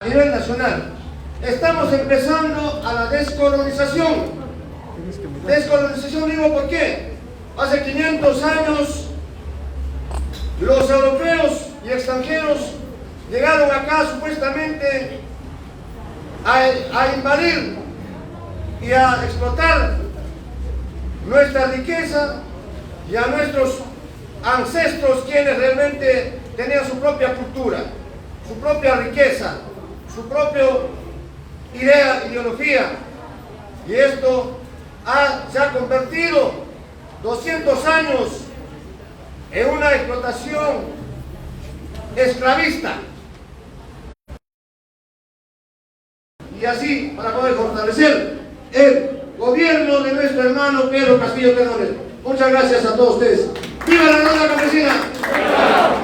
A nivel nacional, estamos empezando a la descolonización. Descolonización digo ¿por qué? Hace 500 años los europeos y extranjeros llegaron acá supuestamente a invadir y a explotar nuestra riqueza y a nuestros ancestros, quienes realmente tenían su propia cultura, su propia riqueza, su propia ideología. Y esto se ha convertido 200 años en una explotación esclavista. Y así, para poder fortalecer el gobierno de nuestro hermano Pedro Castillo Terrones. Muchas gracias a todos ustedes. ¡Viva la ronda campesina!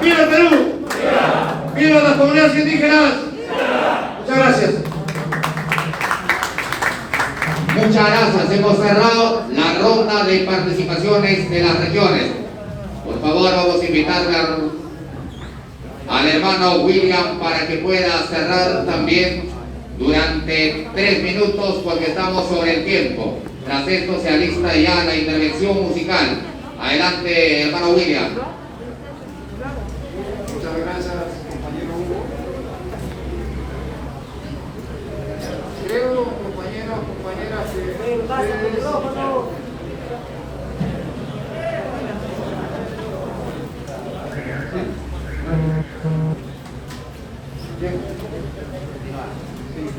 ¡Viva el Perú! ¡Viva las comunidades indígenas! Muchas gracias. Muchas gracias. Hemos cerrado la ronda de participaciones de las regiones. Por favor, vamos a invitarle al hermano William para que pueda cerrar también durante 3 minutos, porque estamos sobre el tiempo. Tras esto se alista ya la intervención musical. Adelante, hermano William. Muchas gracias, compañero Hugo. Creo, compañeros, compañeras, que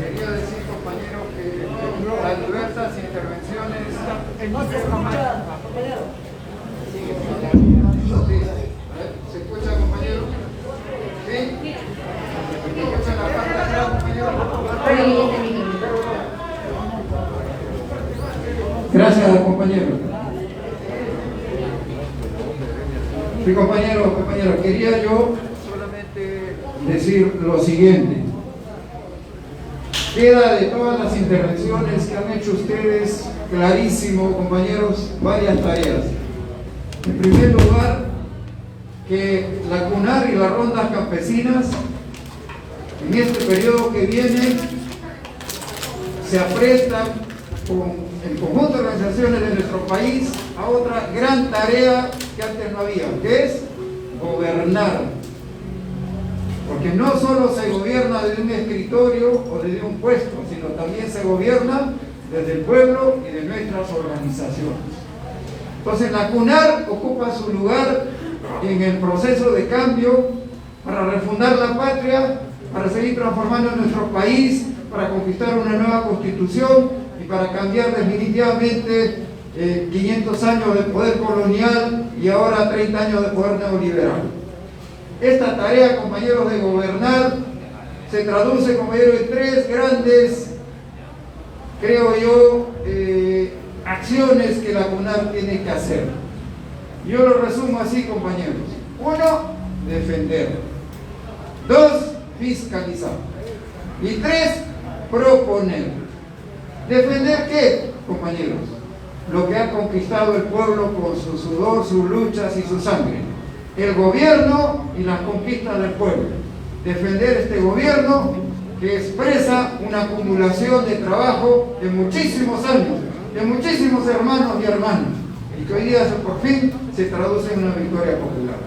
quería decir, compañeros, que las diversas intervenciones ¿se escucha, compañero? ¿Sí? ¿Se escucha la parte de atrás, compañero? Gracias, compañero. Sí, compañero, quería yo solamente decir lo siguiente. Queda de todas las intervenciones que han hecho ustedes clarísimo, compañeros, varias tareas. En primer lugar, que la CUNAR y las rondas campesinas en este periodo que viene se aprestan con el conjunto de organizaciones de nuestro país a otra gran tarea que antes no había, que es gobernar. Porque no solo se gobierna desde un escritorio o desde un puesto, sino también se gobierna desde el pueblo y de nuestras organizaciones. Entonces la CUNAR ocupa su lugar en el proceso de cambio para refundar la patria, para seguir transformando nuestro país, para conquistar una nueva constitución y para cambiar definitivamente 500 años de poder colonial y ahora 30 años de poder neoliberal. Esta tarea, compañeros, de gobernar se traduce, compañeros, en 3 grandes, creo yo, acciones que la CUNAR tiene que hacer. Yo lo resumo así, compañeros. 1, defender. 2, fiscalizar. Y 3, proponer. ¿Defender qué, compañeros? Lo que ha conquistado el pueblo con su sudor, sus luchas y su sangre. El gobierno y las conquistas del pueblo. Defender este gobierno que expresa una acumulación de trabajo de muchísimos años, de muchísimos hermanos y hermanas, y que hoy día por fin se traduce en una victoria popular.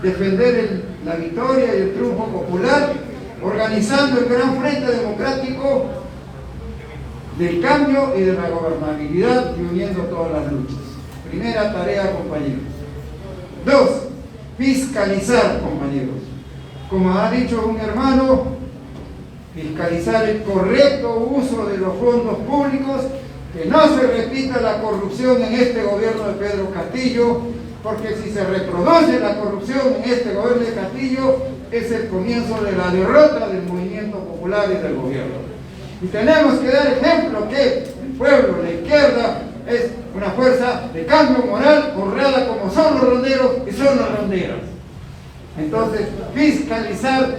Defender la victoria y el triunfo popular, organizando el gran frente democrático del cambio y de la gobernabilidad y uniendo todas las luchas. Primera tarea, compañeros. 2, fiscalizar, compañeros. Como ha dicho un hermano, fiscalizar el correcto uso de los fondos públicos, que no se repita la corrupción en este gobierno de Pedro Castillo, porque si se reproduce la corrupción en este gobierno de Castillo, es el comienzo de la derrota del movimiento popular y del gobierno. Y tenemos que dar ejemplo que el pueblo, la izquierda, es una fuerza de cambio moral, honrada como son los ronderos y son las ronderas. Entonces, fiscalizar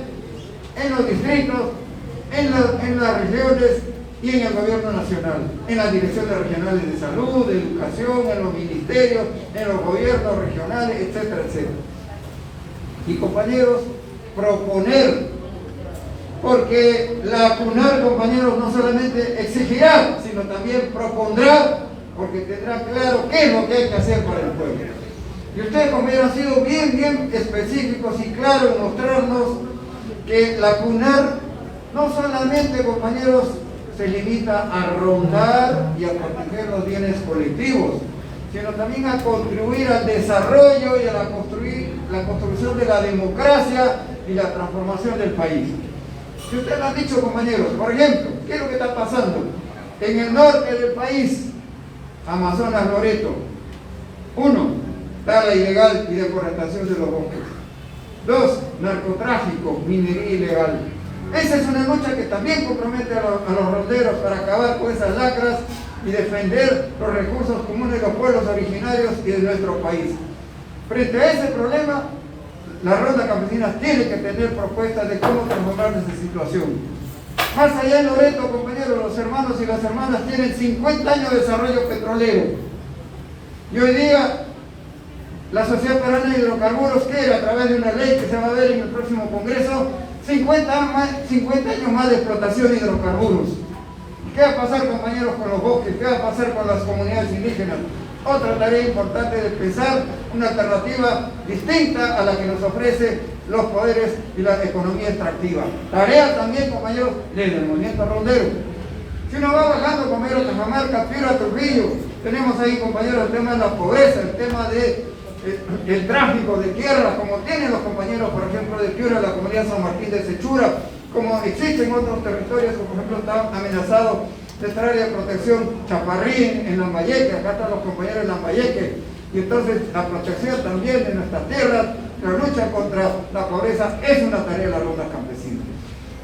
en los distritos, en las regiones y en el gobierno nacional, en las direcciones regionales de salud, de educación, en los ministerios, en los gobiernos regionales, etcétera, etcétera. Y compañeros, proponer porque la CUNAR, compañeros, no solamente exigirá, sino también propondrá, porque tendrá claro qué es lo que hay que hacer para el pueblo. Y ustedes, compañeros, han sido bien específicos y claros en mostrarnos que la CUNAR no solamente, compañeros, se limita a rondar y a proteger los bienes colectivos, sino también a contribuir al desarrollo y a la construcción de la democracia y la transformación del país. Si ustedes lo han dicho, compañeros, por ejemplo, ¿qué es lo que está pasando? En el norte del país, Amazonas, Loreto, 1, tala ilegal y deforestación de los bosques. 2, narcotráfico, minería ilegal. Esa es una lucha que también compromete a los ronderos para acabar con esas lacras y defender los recursos comunes de los pueblos originarios y de nuestro país. Frente a ese problema, la ronda campesina tiene que tener propuestas de cómo transformar esa situación. Más allá de Loreto, compañeros, los hermanos y las hermanas tienen 50 años de desarrollo petrolero. Y hoy día, la Sociedad Peruana de Hidrocarburos quiere, a través de una ley que se va a ver en el próximo Congreso, 50 años más de explotación de hidrocarburos. ¿Qué va a pasar, compañeros, con los bosques? ¿Qué va a pasar con las comunidades indígenas? Otra tarea importante de pensar una alternativa distinta a la que nos ofrece los poderes y la economía extractiva. Tarea también, compañeros, del movimiento rondero. Si uno va bajando, compañeros, de Cajamarca, Piura, Trujillo, tenemos ahí, compañeros, el tema de la pobreza, el tema de el tráfico de tierras, como tienen los compañeros, por ejemplo, de Piura, la comunidad San Martín de Sechura, como existen otros territorios, como por ejemplo está amenazado esta área de protección Chaparrín en Lambayeque, acá están los compañeros de Lambayeque, y entonces la protección también de nuestras tierras, la lucha contra la pobreza es una tarea de la ronda campesina.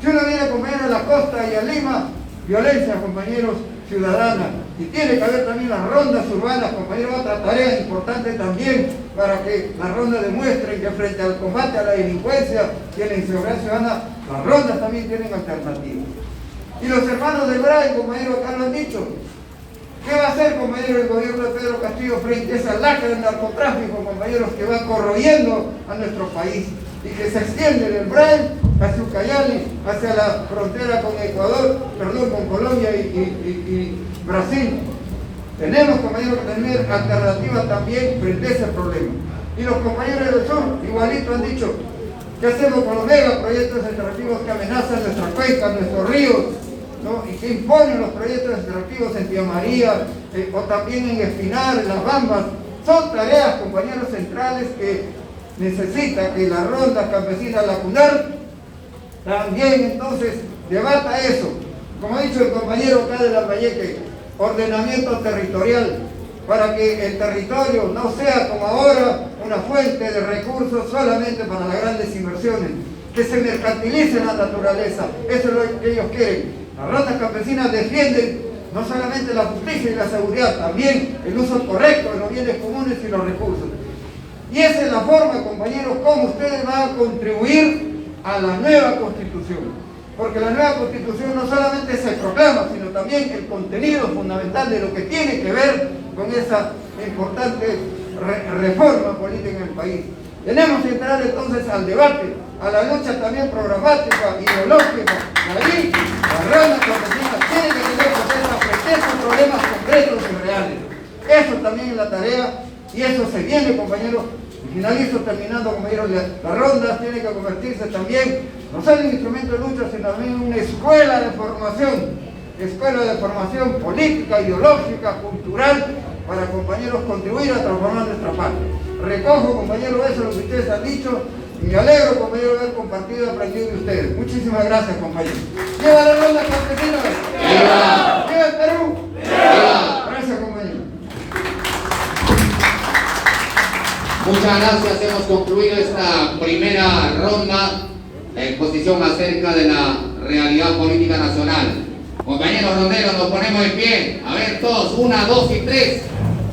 Si uno viene, compañeros, a la costa y a Lima, violencia, compañeros, ciudadana, y tiene que haber también las rondas urbanas, compañeros, otra tarea importante también para que las rondas demuestren que frente al combate a la delincuencia y a la inseguridad ciudadana, las rondas también tienen alternativas. Y los hermanos del BRAE, compañeros, acá lo han dicho. ¿Qué va a hacer, compañeros, el gobierno de Pedro Castillo frente a esa lacra del narcotráfico, compañeros, que va corroyendo a nuestro país y que se extiende del BRAE hacia Ucayali, hacia la frontera con Ecuador, perdón, con Colombia y Brasil? Tenemos, compañeros, que tener alternativas también frente a ese problema. Y los compañeros del sur, igualito, han dicho, ¿qué hacemos con los megaproyectos extractivos que amenazan nuestra cuenca, nuestros ríos, ¿no? Y que imponen los proyectos extractivos en Tía María, o también en Espinar, en Las Bambas? Son tareas, compañeros, centrales que necesita que la ronda campesina, la CUNAR, también entonces debata eso. Como ha dicho el compañero acá de Lambayeque, ordenamiento territorial, para que el territorio no sea como ahora una fuente de recursos solamente para las grandes inversiones, que se mercantilice la naturaleza. Eso es lo que ellos quieren. Las rondas campesinas defienden no solamente la justicia y la seguridad, también el uso correcto de los bienes comunes y los recursos. Y esa es la forma, compañeros, como ustedes van a contribuir a la nueva Constitución. Porque la nueva Constitución no solamente se proclama, sino también el contenido fundamental de lo que tiene que ver con esa importante reforma política en el país. Tenemos que entrar entonces al debate, a la lucha también programática, ideológica. Ahí la ronda campesina tiene que tener propuestas frente a esos problemas concretos y reales. Eso también es la tarea y eso se viene, compañeros. Finalizo terminando, compañeros, las rondas tienen que convertirse también no solo en instrumento de lucha, sino también en una escuela de formación política, ideológica, cultural, para, compañeros, contribuir a transformar nuestra patria. Recojo, compañeros, eso lo que ustedes han dicho, y me alegro, compañeros, de haber compartido y aprendido de ustedes. Muchísimas gracias, compañeros. ¡Viva la ronda campesina! ¡Viva! ¡Viva el Perú! ¡Viva! Gracias, compañeros. Muchas gracias, hemos concluido esta primera ronda de exposición acerca de la realidad política nacional. Compañeros ronderos, nos ponemos de pie. A ver todos, 1, 2 y 3.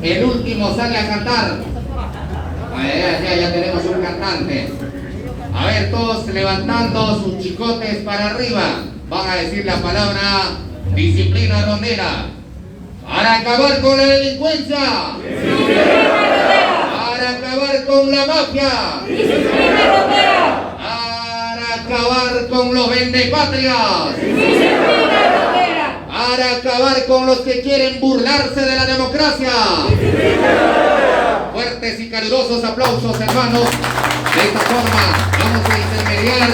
El último sale a cantar. Ya tenemos un cantante. A ver todos levantando sus chicotes para arriba. Van a decir la palabra disciplina rondera. Para acabar con la delincuencia. Para acabar con la mafia. Para acabar con los vendepatrias, para acabar con los que quieren burlarse de la democracia. Fuertes y calurosos aplausos, hermanos. De esta forma vamos a intermediar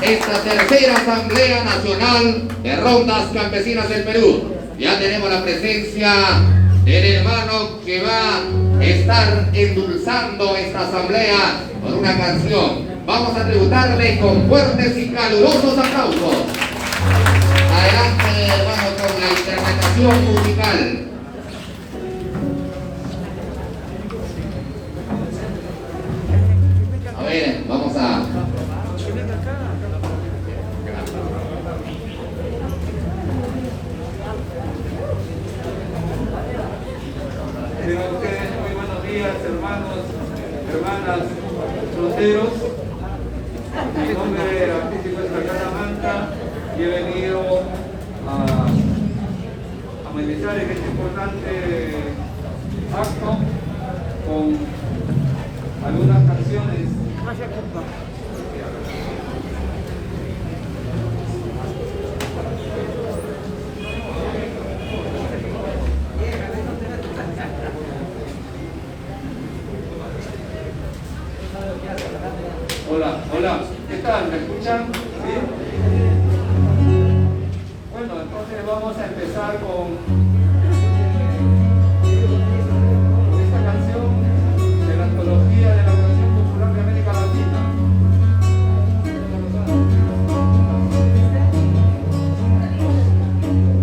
esta tercera Asamblea Nacional de Rondas Campesinas del Perú. Ya tenemos la presencia del hermano que va a estar endulzando esta asamblea con una canción. Vamos a tributarle con fuertes y calurosos aplausos. Adelante, hermano, con la interpretación musical. A ver, vamos a... Tengan ustedes muy buenos días, hermanos, hermanas, fronteros. Mi nombre artístico es Racana Manta y he venido a manifestar en este importante acto con algunas canciones. Hola, hola, ¿qué tal? ¿Me escuchan? ¿Sí? Bueno, entonces vamos a empezar con esta canción de la antología de la canción popular de América Latina.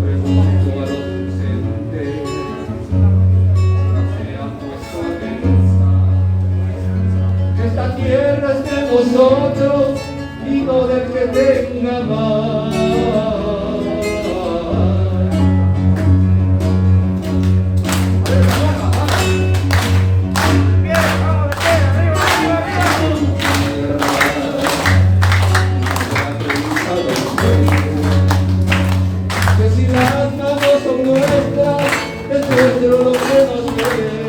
Pregunto a los ausentes, se han puesto a pensar que esta tierra es de vosotros y no del que tenga más. Que si las manos son nuestras, es nuestro lo que nos duele.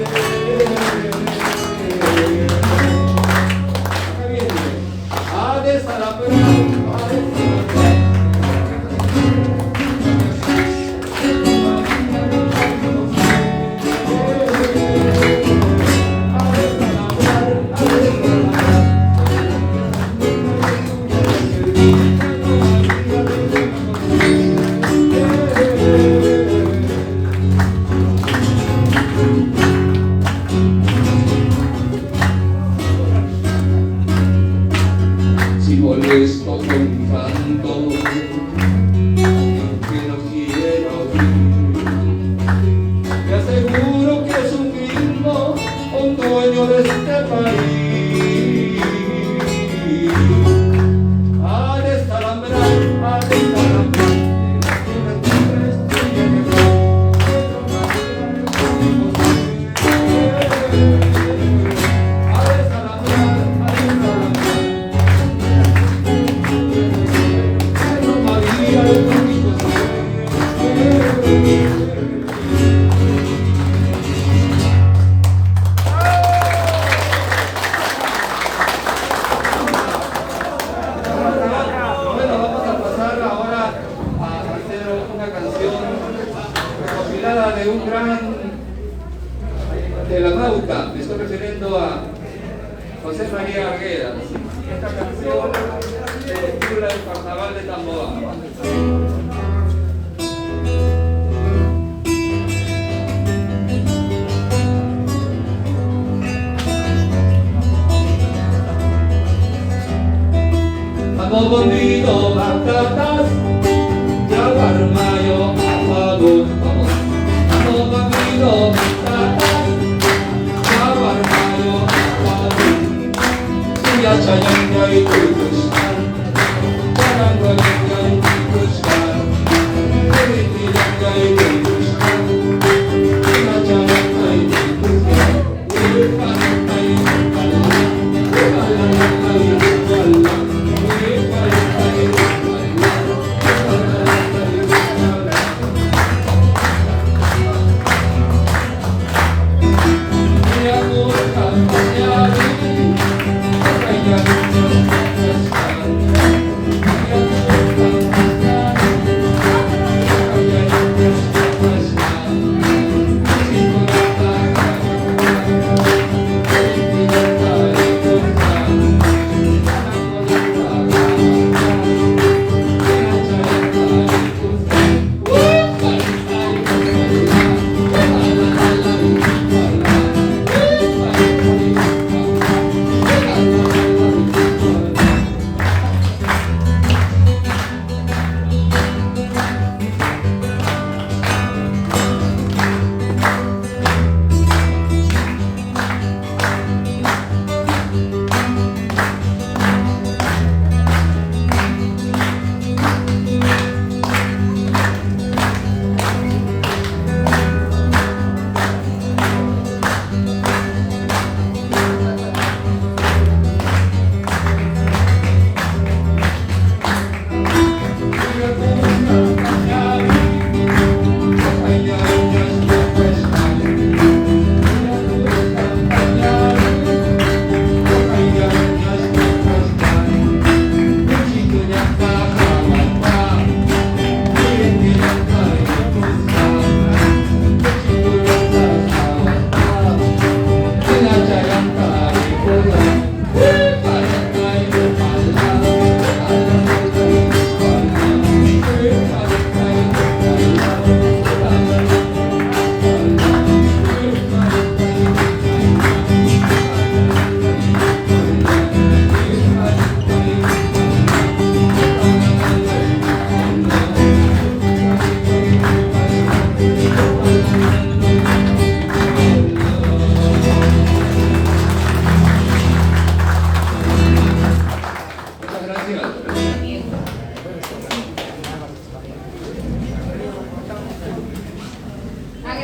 Si molesto con canto que no quiero oír, te aseguro que es un himno a un dueño de este país. Ha de estalambrar, ha de estalambrar, de un gran de la Nauta, me estoy refiriendo a José María Arguedas. Esta canción se titula El Carnaval de Tamboa. Hemos vendido batatas, Yaguarmayo, Apago, vamos. Hemos vendido batatas, Yaguarmayo, Apago. Suya Chayanga y Tucuscan, Chayanga y Tucuscan.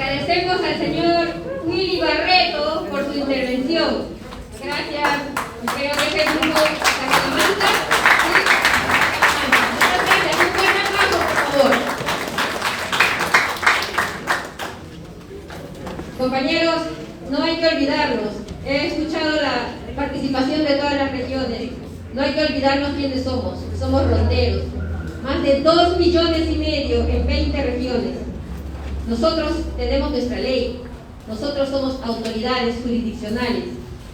Agradecemos al señor Willy Barreto por su intervención. Gracias. Creo que es el grupo Salamanca. Muchas gracias. Un buen aplauso, por favor. Compañeros, no hay que olvidarnos. He escuchado la participación de todas las regiones. No hay que olvidarnos quiénes somos. Somos ronderos. Más de 2,5 millones en 20 regiones. Nosotros tenemos nuestra ley. Nosotros somos autoridades jurisdiccionales.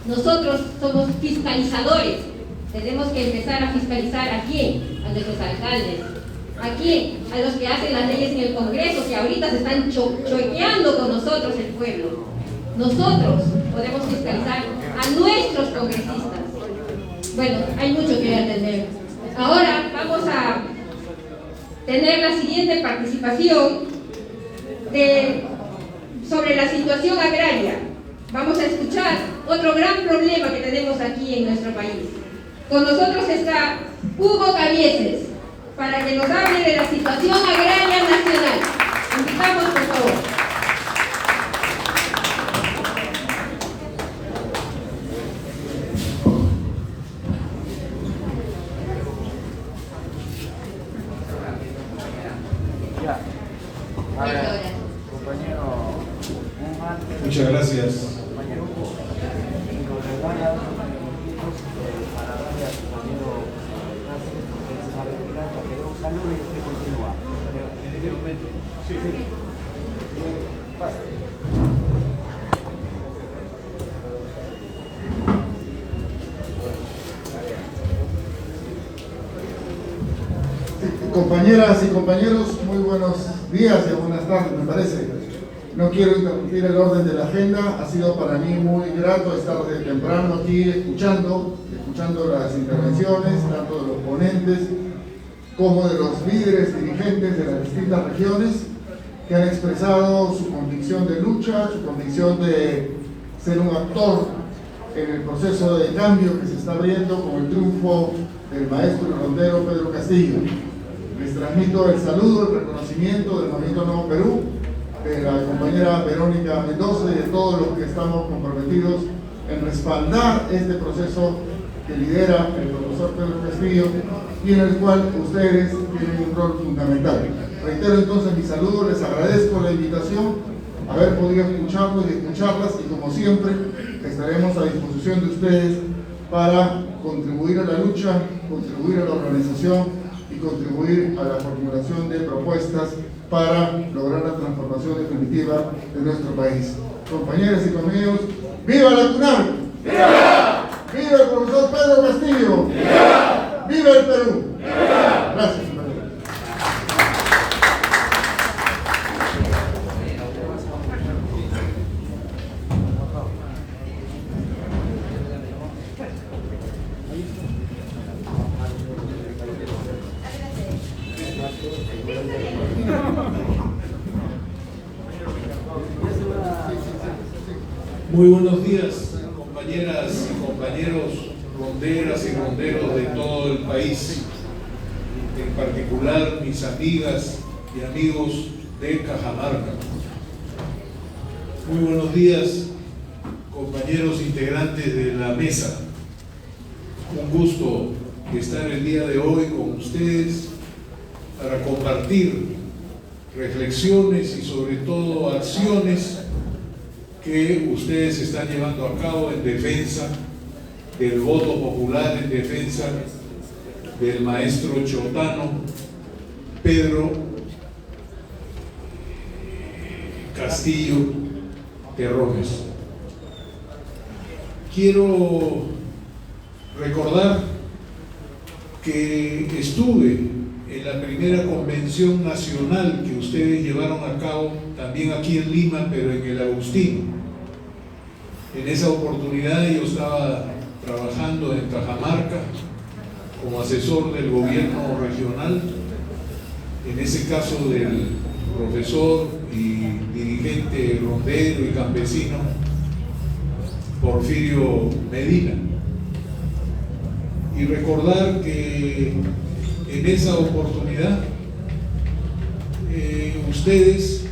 Nosotros somos fiscalizadores. Tenemos que empezar a fiscalizar ¿a quién? A nuestros alcaldes. ¿A quién? A los que hacen las leyes en el Congreso, que ahorita se están choqueando con nosotros, el pueblo. Nosotros podemos fiscalizar a nuestros congresistas. Bueno, hay mucho que atender. Ahora vamos a tener la siguiente participación sobre la situación agraria. Vamos a escuchar otro gran problema que tenemos aquí en nuestro país. Con nosotros está Hugo Cabieses, para que nos hable de la situación agraria nacional. Invitamos, por favor. Muchas gracias. Compañeras y compañeros, muy buenos días y buenas tardes, me parece. No quiero interrumpir el orden de la agenda. Ha sido para mí muy grato estar de temprano aquí escuchando las intervenciones, tanto de los ponentes como de los líderes dirigentes de las distintas regiones que han expresado su convicción de lucha, su convicción de ser un actor en el proceso de cambio que se está abriendo con el triunfo del maestro rondero Pedro Castillo. Les transmito el saludo, el reconocimiento del Movimiento Nuevo Perú, de la compañera Verónica Mendoza y de todos los que estamos comprometidos en respaldar este proceso que lidera el profesor Pedro Castillo y en el cual ustedes tienen un rol fundamental. Reitero entonces mi saludo, les agradezco la invitación, haber podido escucharlos y escucharlas, y como siempre estaremos a disposición de ustedes para contribuir a la lucha, contribuir a la organización y contribuir a la formulación de propuestas para lograr la transformación definitiva de nuestro país. Compañeras y compañeros, ¡viva la CUNAR! ¡Viva! ¡Viva el profesor Pedro Castillo! ¡Viva! ¡Viva el Perú! ¡Viva! Gracias. Muy buenos días, compañeras y compañeros, ronderas y ronderos de todo el país, en particular mis amigas y amigos de Cajamarca. Muy buenos días, compañeros integrantes de la mesa. Un gusto estar el día de hoy con ustedes para compartir reflexiones y sobre todo acciones que ustedes están llevando a cabo en defensa del voto popular, en defensa del maestro chotano Pedro Castillo Terrones. Quiero recordar que estuve en la primera convención nacional que ustedes llevaron a cabo, también aquí en Lima, pero en el Agustino. En esa oportunidad yo estaba trabajando en Cajamarca como asesor del gobierno regional, en ese caso del profesor y dirigente rondero y campesino Porfirio Medina. Y recordar que en esa oportunidad ustedes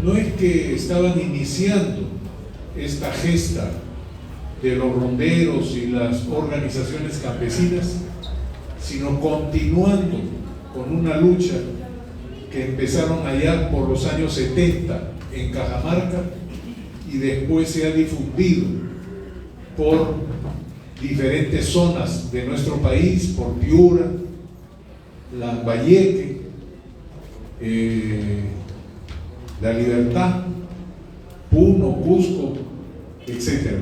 no es que estaban iniciando esta gesta de los ronderos y las organizaciones campesinas, sino continuando con una lucha que empezaron allá por los años 70 en Cajamarca y después se ha difundido por diferentes zonas de nuestro país, por Piura, Lambayeque, La Libertad, Puno, Cusco, etc.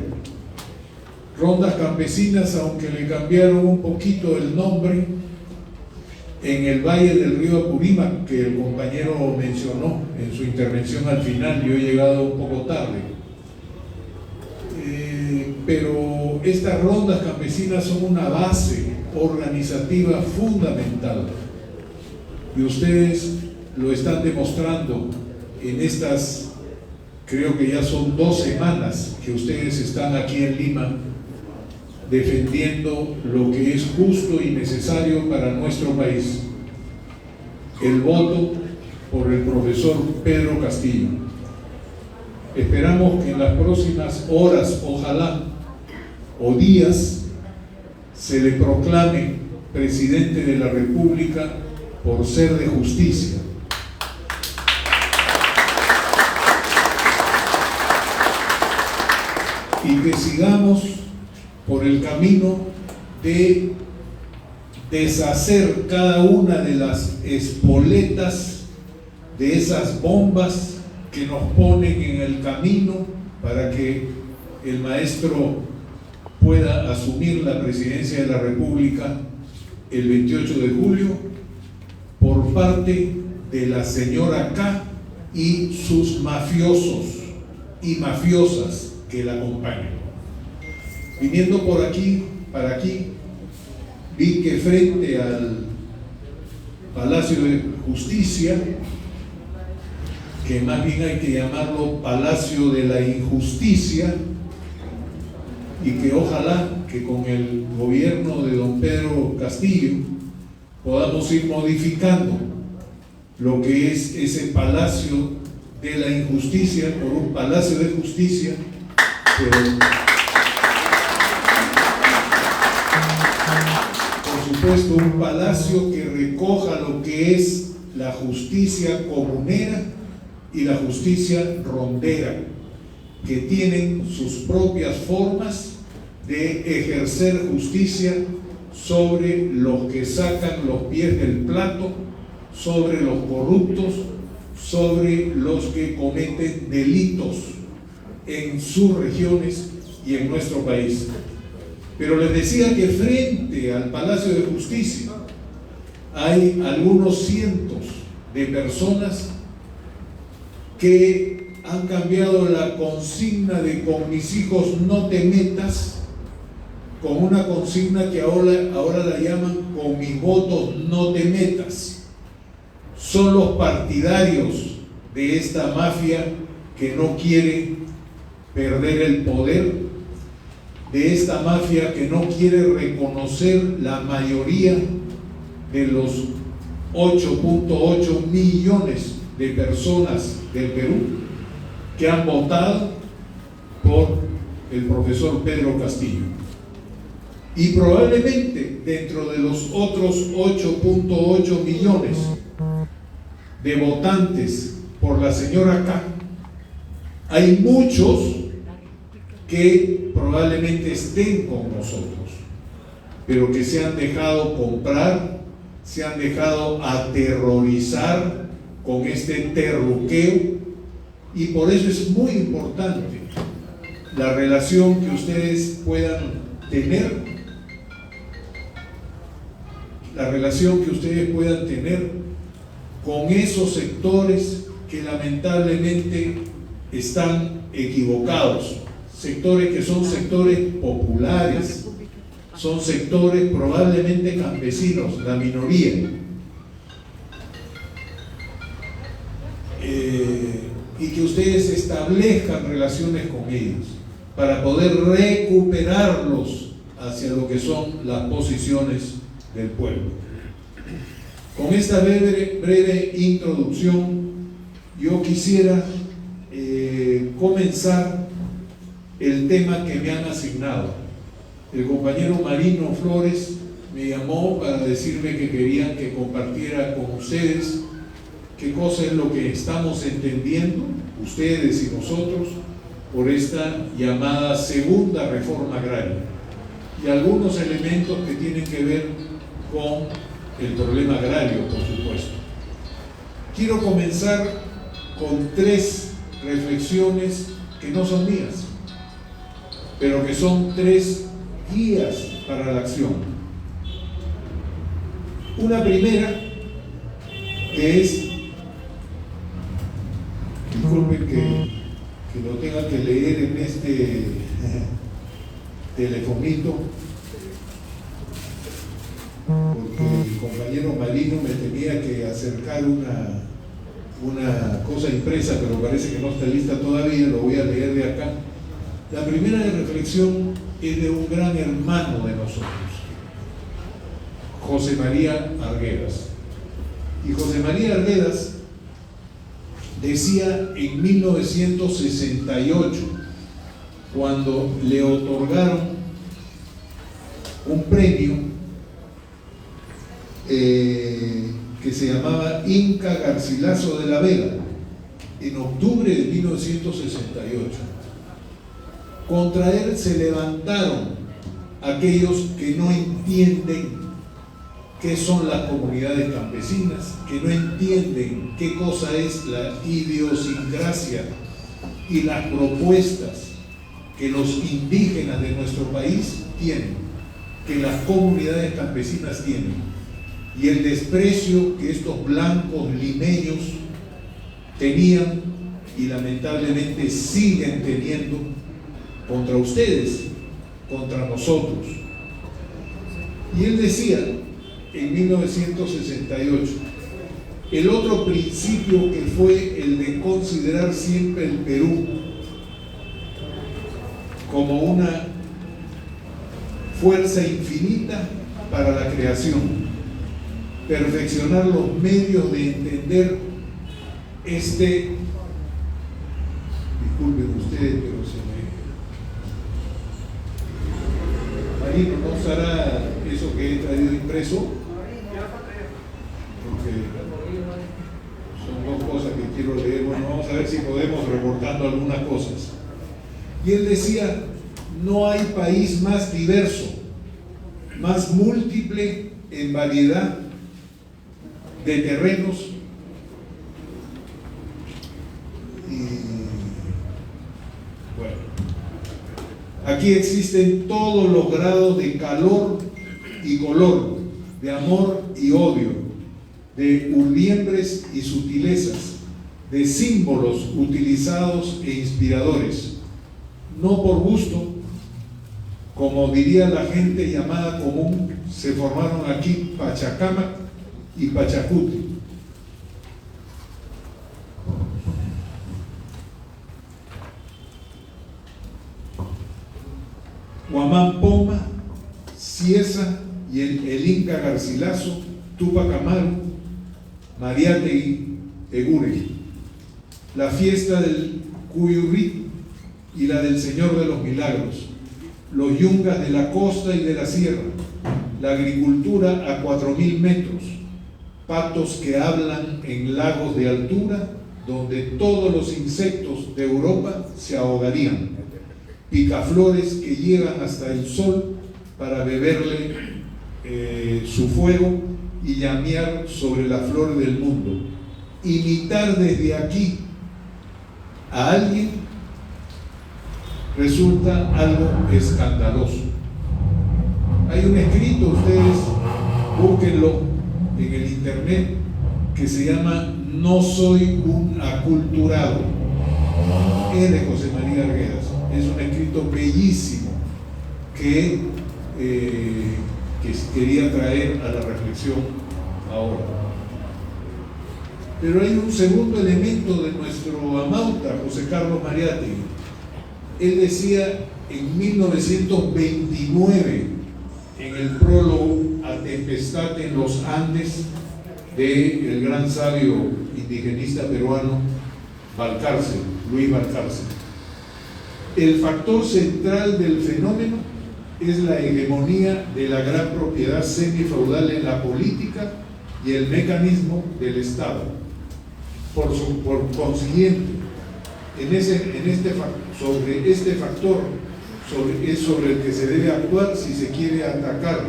Rondas campesinas, aunque le cambiaron un poquito el nombre, en el Valle del Río Apurímac, que el compañero mencionó en su intervención al final. Yo he llegado un poco tarde. Pero estas rondas campesinas son una base organizativa fundamental. Y ustedes lo están demostrando en estas, creo que ya son 2 semanas que ustedes están aquí en Lima defendiendo lo que es justo y necesario para nuestro país: el voto por el profesor Pedro Castillo. Esperamos que en las próximas horas, ojalá, o días, se le proclame presidente de la República por ser de justicia. Y que sigamos por el camino de deshacer cada una de las espoletas, de esas bombas que nos ponen en el camino para que el maestro pueda asumir la presidencia de la República el 28 de julio por parte de la señora K y sus mafiosos y mafiosas que la acompañan. Viniendo por aquí, para aquí, vi que frente al Palacio de Justicia, que más bien hay que llamarlo Palacio de la Injusticia, y que ojalá que con el gobierno de don Pedro Castillo podamos ir modificando lo que es ese Palacio de la Injusticia por un Palacio de Justicia, pero por supuesto un palacio que recoja lo que es la justicia comunera y la justicia rondera, que tienen sus propias formas de ejercer justicia sobre los que sacan los pies del plato, sobre los corruptos, sobre los que cometen delitos en sus regiones y en nuestro país. Pero les decía que frente al Palacio de Justicia hay algunos cientos de personas que han cambiado la consigna de "con mis hijos no te metas" con una consigna que ahora la llaman "con mis votos no te metas". Son los partidarios de esta mafia que no quiere perder el poder, de esta mafia que no quiere reconocer la mayoría de los 8.8 millones de personas del Perú que han votado por el profesor Pedro Castillo. Y probablemente dentro de los otros 8.8 millones de votantes por la señora K, hay muchos que probablemente estén con nosotros, pero que se han dejado comprar, se han dejado aterrorizar con este terruqueo, y por eso es muy importante la relación que ustedes puedan tener, con esos sectores que lamentablemente están equivocados, sectores que son sectores populares, son sectores probablemente campesinos, la minoría, y que ustedes establezcan relaciones con ellos para poder recuperarlos hacia lo que son las posiciones del pueblo. Con esta breve introducción, yo quisiera comenzar el tema que me han asignado. El compañero Marino Flores me llamó para decirme que querían que compartiera con ustedes qué cosa es lo que estamos entendiendo, ustedes y nosotros, por esta llamada segunda reforma agraria, y algunos elementos que tienen que ver con el problema agrario, por supuesto. Quiero comenzar con 3 reflexiones que no son mías, pero que son 3 guías para la acción. Una primera, que es, disculpen que lo tenga que leer en este telefonito, porque el compañero Marino me tenía que acercar una cosa impresa, pero parece que no está lista todavía, lo voy a leer de acá. La primera reflexión es de un gran hermano de nosotros, José María Arguedas. Y José María Arguedas decía en 1968, cuando le otorgaron un premio que se llamaba Inca Garcilaso de la Vega, en octubre de 1968. Contra él se levantaron aquellos que no entienden qué son las comunidades campesinas, que no entienden qué cosa es la idiosincrasia y las propuestas que los indígenas de nuestro país tienen, que las comunidades campesinas tienen, y el desprecio que estos blancos limeños tenían y lamentablemente siguen teniendo contra ustedes, contra nosotros. Y él decía en 1968, el otro principio que fue el de considerar siempre el Perú como una fuerza infinita para la creación, perfeccionar los medios de entender disculpen ustedes, pero Marino, ¿no usará eso que he traído impreso? Porque son 2 cosas que quiero leer. Bueno, vamos a ver si podemos recortando algunas cosas. Y él decía, no hay país más diverso, más múltiple en variedad de terrenos y bueno, aquí existen todos los grados de calor y color, de amor y odio, de urdiembres y sutilezas, de símbolos utilizados e inspiradores, no por gusto, como diría la gente llamada común. Se formaron aquí Pachacamac y Pachacuti. Huamán Poma, Cieza y el Inca Garcilaso, Tupac Amaru, Mariátegui, Egure. La fiesta del Cuyurrí y la del Señor de los Milagros, los yungas de la costa y de la sierra, la agricultura a 4000 metros, patos que hablan en lagos de altura donde todos los insectos de Europa se ahogarían, picaflores que llegan hasta el sol para beberle su fuego y llamear sobre la flor del mundo. Imitar desde aquí a alguien resulta algo escandaloso. Hay un escrito, ustedes búsquenlo en el internet, que se llama No soy un aculturado. Es de José María Arguedas. Es un escrito bellísimo que quería traer a la reflexión ahora. Pero hay un segundo elemento de nuestro amauta, José Carlos Mariátegui. Él decía en 1929, en el prólogo a Tempestad en los Andes, del gran sabio indigenista peruano Valcárcel, Luis Valcárcel. El factor central del fenómeno es la hegemonía de la gran propiedad semifeudal en la política y el mecanismo del Estado. Por consiguiente, sobre este factor es sobre el que se debe actuar si se quiere atacar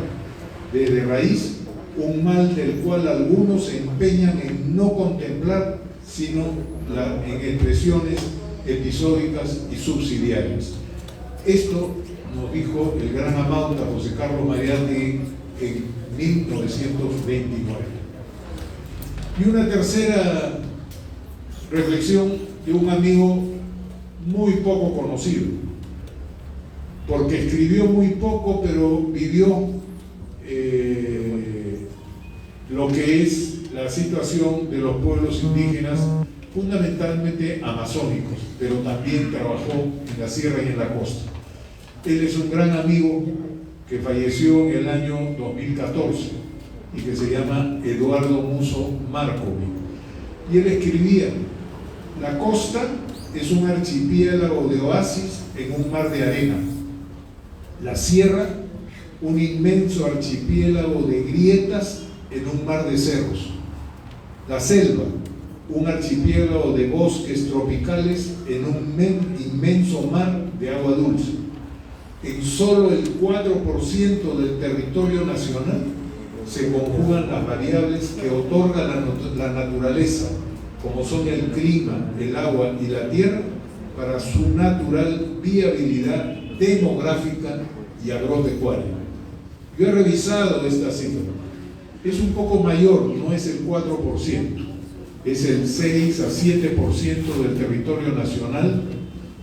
de raíz un mal del cual algunos se empeñan en no contemplar, sino en expresiones episódicas y subsidiarias. Esto nos dijo el gran amauta José Carlos Mariátegui en 1929. Y una tercera reflexión de un amigo muy poco conocido, porque escribió muy poco, pero vivió lo que es la situación de los pueblos indígenas, fundamentalmente amazónicos, pero también trabajó en la sierra y en la costa. Él es un gran amigo que falleció en el año 2014 y que se llama Eduardo Musso Marcovi. Y él escribía: la costa es un archipiélago de oasis en un mar de arena. La sierra, un inmenso archipiélago de grietas en un mar de cerros. La selva, un archipiélago de bosques tropicales en un inmenso mar de agua dulce. En solo el 4% del territorio nacional se conjugan las variables que otorga la naturaleza, como son el clima, el agua y la tierra, para su natural viabilidad demográfica y agropecuaria. Yo he revisado esta cifra. Es un poco mayor, no es el 4%, es el 6 a 7% del territorio nacional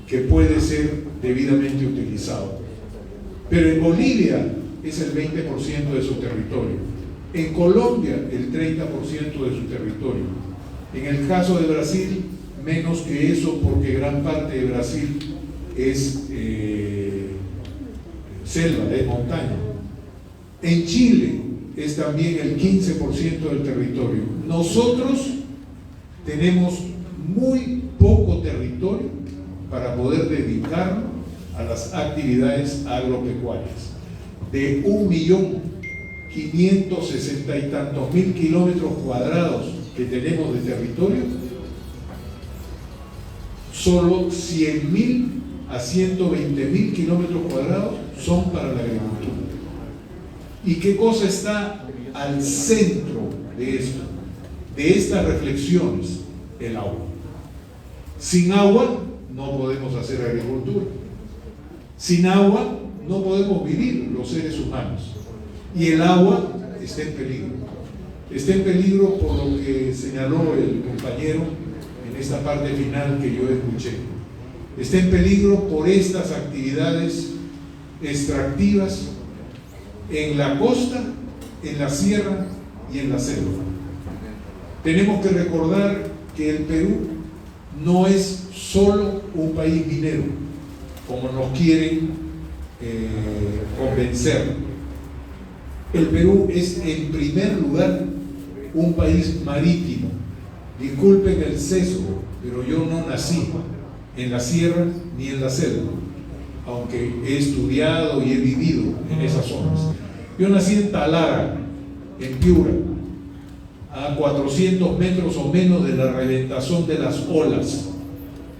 que puede ser debidamente utilizado. Pero en Bolivia es el 20% de su territorio, en Colombia el 30% de su territorio. En el caso de Brasil, menos que eso, porque gran parte de Brasil es selva, es montaña. En Chile es también el 15% del territorio. Nosotros tenemos muy poco territorio para poder dedicarnos a las actividades agropecuarias. De 1.560.000 y tantos kilómetros cuadrados que tenemos de territorio, solo 100.000 a 120.000 kilómetros cuadrados son para la agricultura. ¿Y qué cosa está al centro de esto, de estas reflexiones? El agua. Sin agua no podemos hacer agricultura. Sin agua no podemos vivir los seres humanos. Y el agua está en peligro. Está en peligro por lo que señaló el compañero en esta parte final que yo escuché. Está en peligro por estas actividades extractivas en la costa, en la sierra y en la selva. Tenemos que recordar que el Perú no es solo un país minero, como nos quieren convencer. El Perú es en primer lugar un país marítimo. Disculpen el sesgo, pero yo no nací en la sierra ni en la selva, aunque he estudiado y he vivido en esas zonas. Yo nací en Talara, en Piura, a 400 metros o menos de la reventazón de las olas,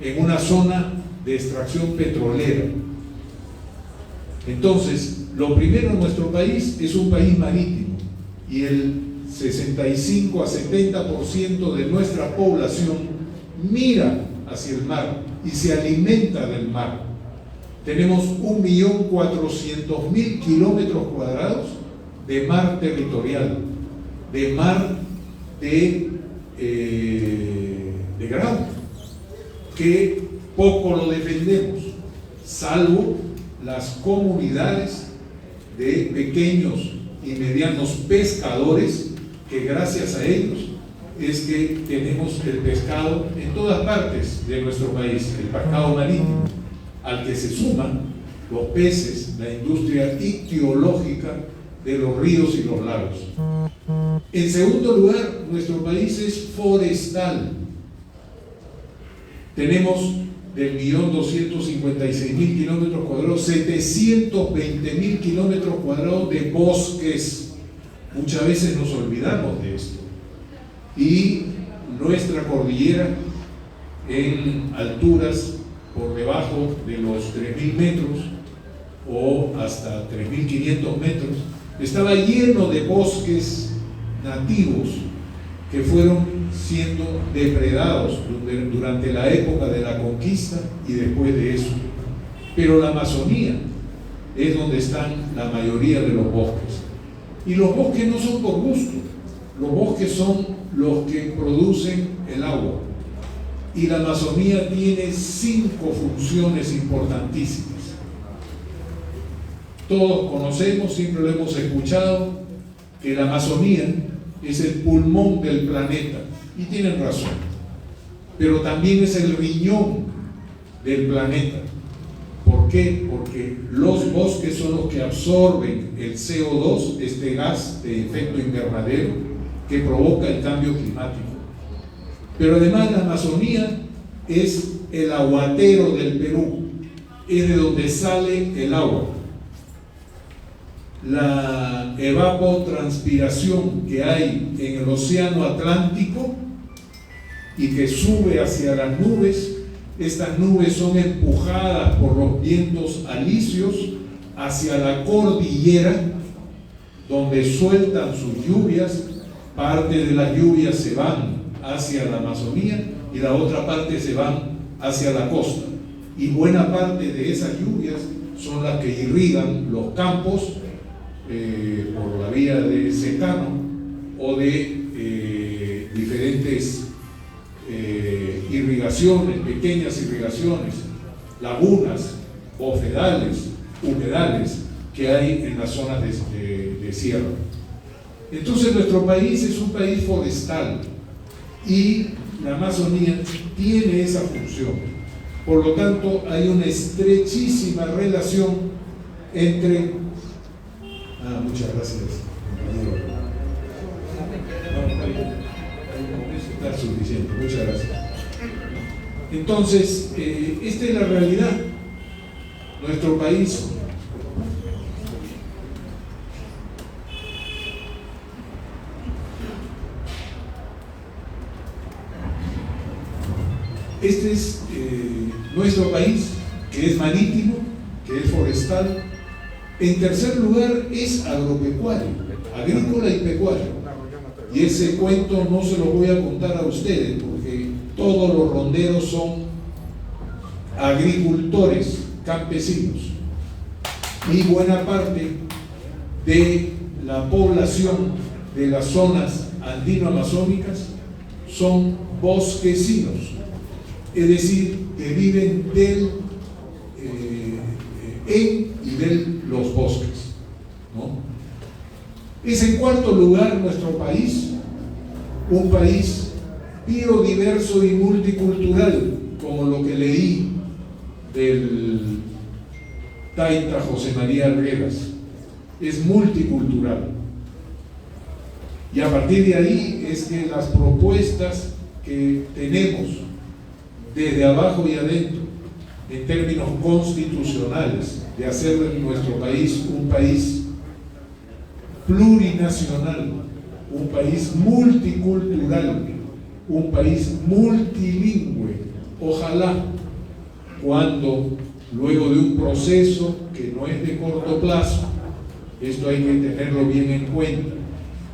en una zona de extracción petrolera. Entonces, lo primero en nuestro país es un país marítimo, y el 65 a 70% de nuestra población mira hacia el mar y se alimenta del mar. Tenemos 1.400.000 kilómetros cuadrados de mar territorial, de mar de grano, que poco lo defendemos, salvo las comunidades de pequeños y medianos pescadores, que gracias a ellos es que tenemos el pescado en todas partes de nuestro país, el pescado marítimo, al que se suman los peces, la industria ictiológica de los ríos y los lagos. En segundo lugar, nuestro país es forestal. Tenemos del 1.256.000 kilómetros cuadrados, 720.000 kilómetros cuadrados de bosques. Muchas veces nos olvidamos de esto. Y nuestra cordillera, en alturas por debajo de los 3.000 metros o hasta 3.500 metros, estaba lleno de bosques nativos que fueron siendo depredados durante la época de la conquista y después de eso. Pero la Amazonía es donde están la mayoría de los bosques. Y los bosques no son por gusto, los bosques son los que producen el agua. Y la Amazonía tiene 5 funciones importantísimas. Todos conocemos, siempre lo hemos escuchado, que la Amazonía es el pulmón del planeta, y tienen razón, pero también es el riñón del planeta. ¿Por qué? Porque los bosques son los que absorben el CO2, este gas de efecto invernadero que provoca el cambio climático. Pero además la Amazonía es el aguatero del Perú, es de donde sale el agua. La evapotranspiración que hay en el océano Atlántico y que sube hacia las nubes, estas nubes son empujadas por los vientos alisios hacia la cordillera, donde sueltan sus lluvias. Parte de las lluvias se van hacia la Amazonía y la otra parte se van hacia la costa, y buena parte de esas lluvias son las que irrigan los campos por la vía de secano o de diferentes irrigaciones, pequeñas irrigaciones, lagunas, bofedales, humedales que hay en las zonas de sierra. Entonces nuestro país es un país forestal y la Amazonía tiene esa función. Por lo tanto, hay una estrechísima relación entre... muchas gracias, compañero. No, está suficiente, muchas gracias. Entonces, esta es la realidad. Nuestro país este es nuestro país, que es marítimo, que es forestal. En tercer lugar, es agropecuario, agrícola y pecuario. Y ese cuento no se lo voy a contar a ustedes, porque todos los ronderos son agricultores, campesinos. Y buena parte de la población de las zonas andino-amazónicas son bosquecinos, es decir, que viven en y de los bosques, ¿no? Es en cuarto lugar nuestro país, un país biodiverso y multicultural, como lo que leí del Taita José María Arguedas. Es multicultural. Y a partir de ahí es que las propuestas que tenemos desde abajo y adentro, en términos constitucionales, de hacer de nuestro país un país plurinacional, un país multicultural, un país multilingüe. Ojalá, cuando luego de un proceso que no es de corto plazo, esto hay que tenerlo bien en cuenta,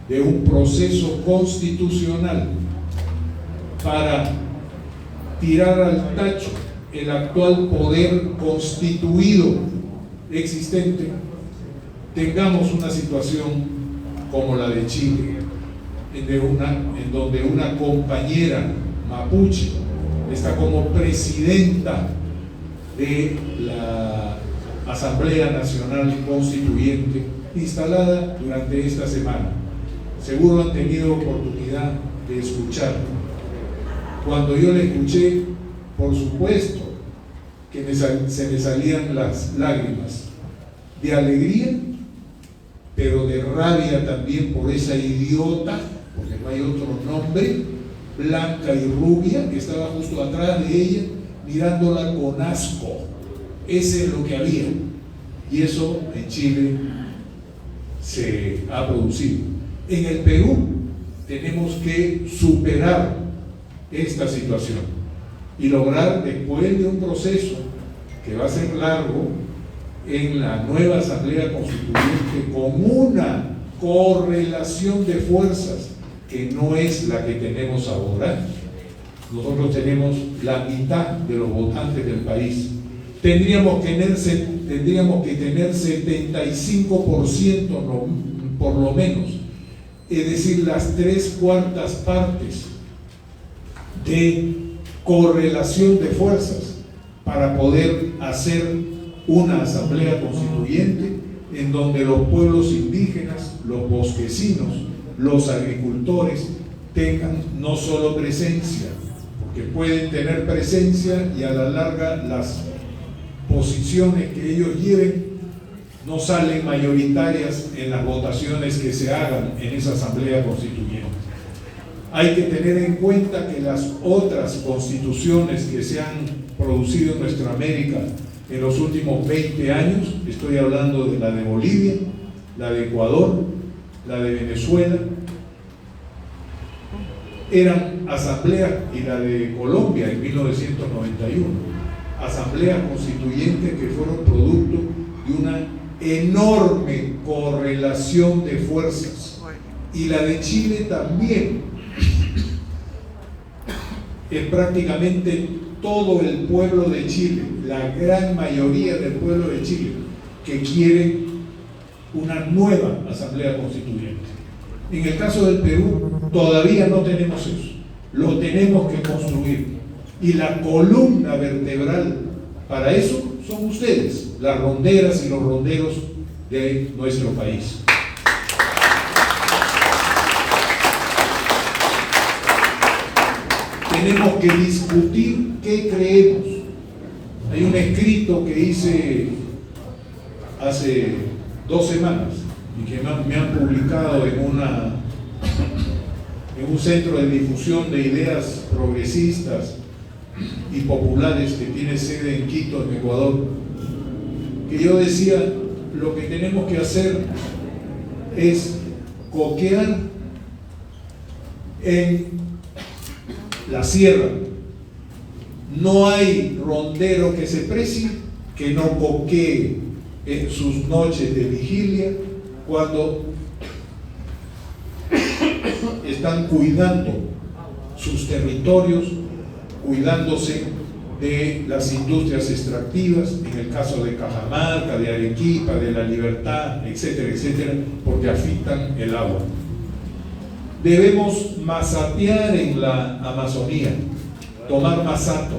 de un proceso constitucional para tirar al tacho el actual poder constituido existente, tengamos una situación como la de Chile, en donde una compañera mapuche está como presidenta de la Asamblea Nacional Constituyente, instalada durante esta semana. Seguro han tenido oportunidad de escuchar. Cuando yo la escuché, por supuesto que se me salían las lágrimas de alegría, pero de rabia también por esa idiota, porque no hay otro nombre, blanca y rubia, que estaba justo atrás de ella, mirándola con asco. Ese es lo que había. Y eso en Chile se ha producido. En el Perú tenemos que superar esta situación y lograr, después de un proceso que va a ser largo, en la nueva Asamblea Constituyente, con una correlación de fuerzas que no es la que tenemos ahora. Nosotros tenemos la mitad de los votantes del país. Tendríamos que tener 75% por lo menos, es decir, las 3/4 partes de correlación de fuerzas para poder hacer una asamblea constituyente en donde los pueblos indígenas, los bosquecinos, los agricultores tengan no solo presencia, porque pueden tener presencia y a la larga las posiciones que ellos lleven no salen mayoritarias en las votaciones que se hagan en esa asamblea constituyente. Hay que tener en cuenta que las otras constituciones que se han producido en nuestra América en los últimos 20 años, estoy hablando de la de Bolivia, la de Ecuador, la de Venezuela, eran asambleas, y la de Colombia en 1991, asambleas constituyentes que fueron producto de una enorme correlación de fuerzas, y la de Chile también. Es prácticamente todo el pueblo de Chile, la gran mayoría del pueblo de Chile, que quiere una nueva asamblea constituyente. En el caso del Perú, todavía no tenemos eso, lo tenemos que construir, y la columna vertebral para eso son ustedes, las ronderas y los ronderos de nuestro país. Tenemos que discutir qué creemos. Hay un escrito que hice hace 2 semanas y que me han publicado en un centro de difusión de ideas progresistas y populares que tiene sede en Quito, en Ecuador, que yo decía, lo que tenemos que hacer es coquear en la sierra. No hay rondero que se precie que no coquee en sus noches de vigilia cuando están cuidando sus territorios, cuidándose de las industrias extractivas, en el caso de Cajamarca, de Arequipa, de La Libertad, etcétera, etcétera, porque afectan el agua. Debemos masatear en la Amazonía, tomar masato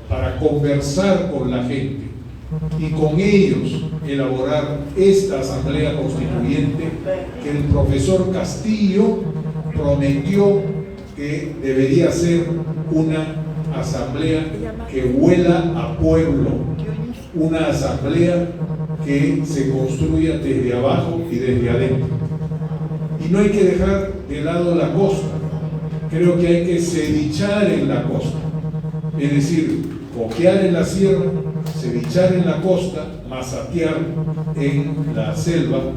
para conversar con la gente y con ellos elaborar esta asamblea constituyente que el profesor Castillo prometió que debería ser una asamblea que huela a pueblo, una asamblea que se construya desde abajo y desde adentro. Y no hay que dejar de lado la costa, creo que hay que cevichar en la costa, es decir, coquear en la sierra, cevichar en la costa, masatear en la selva,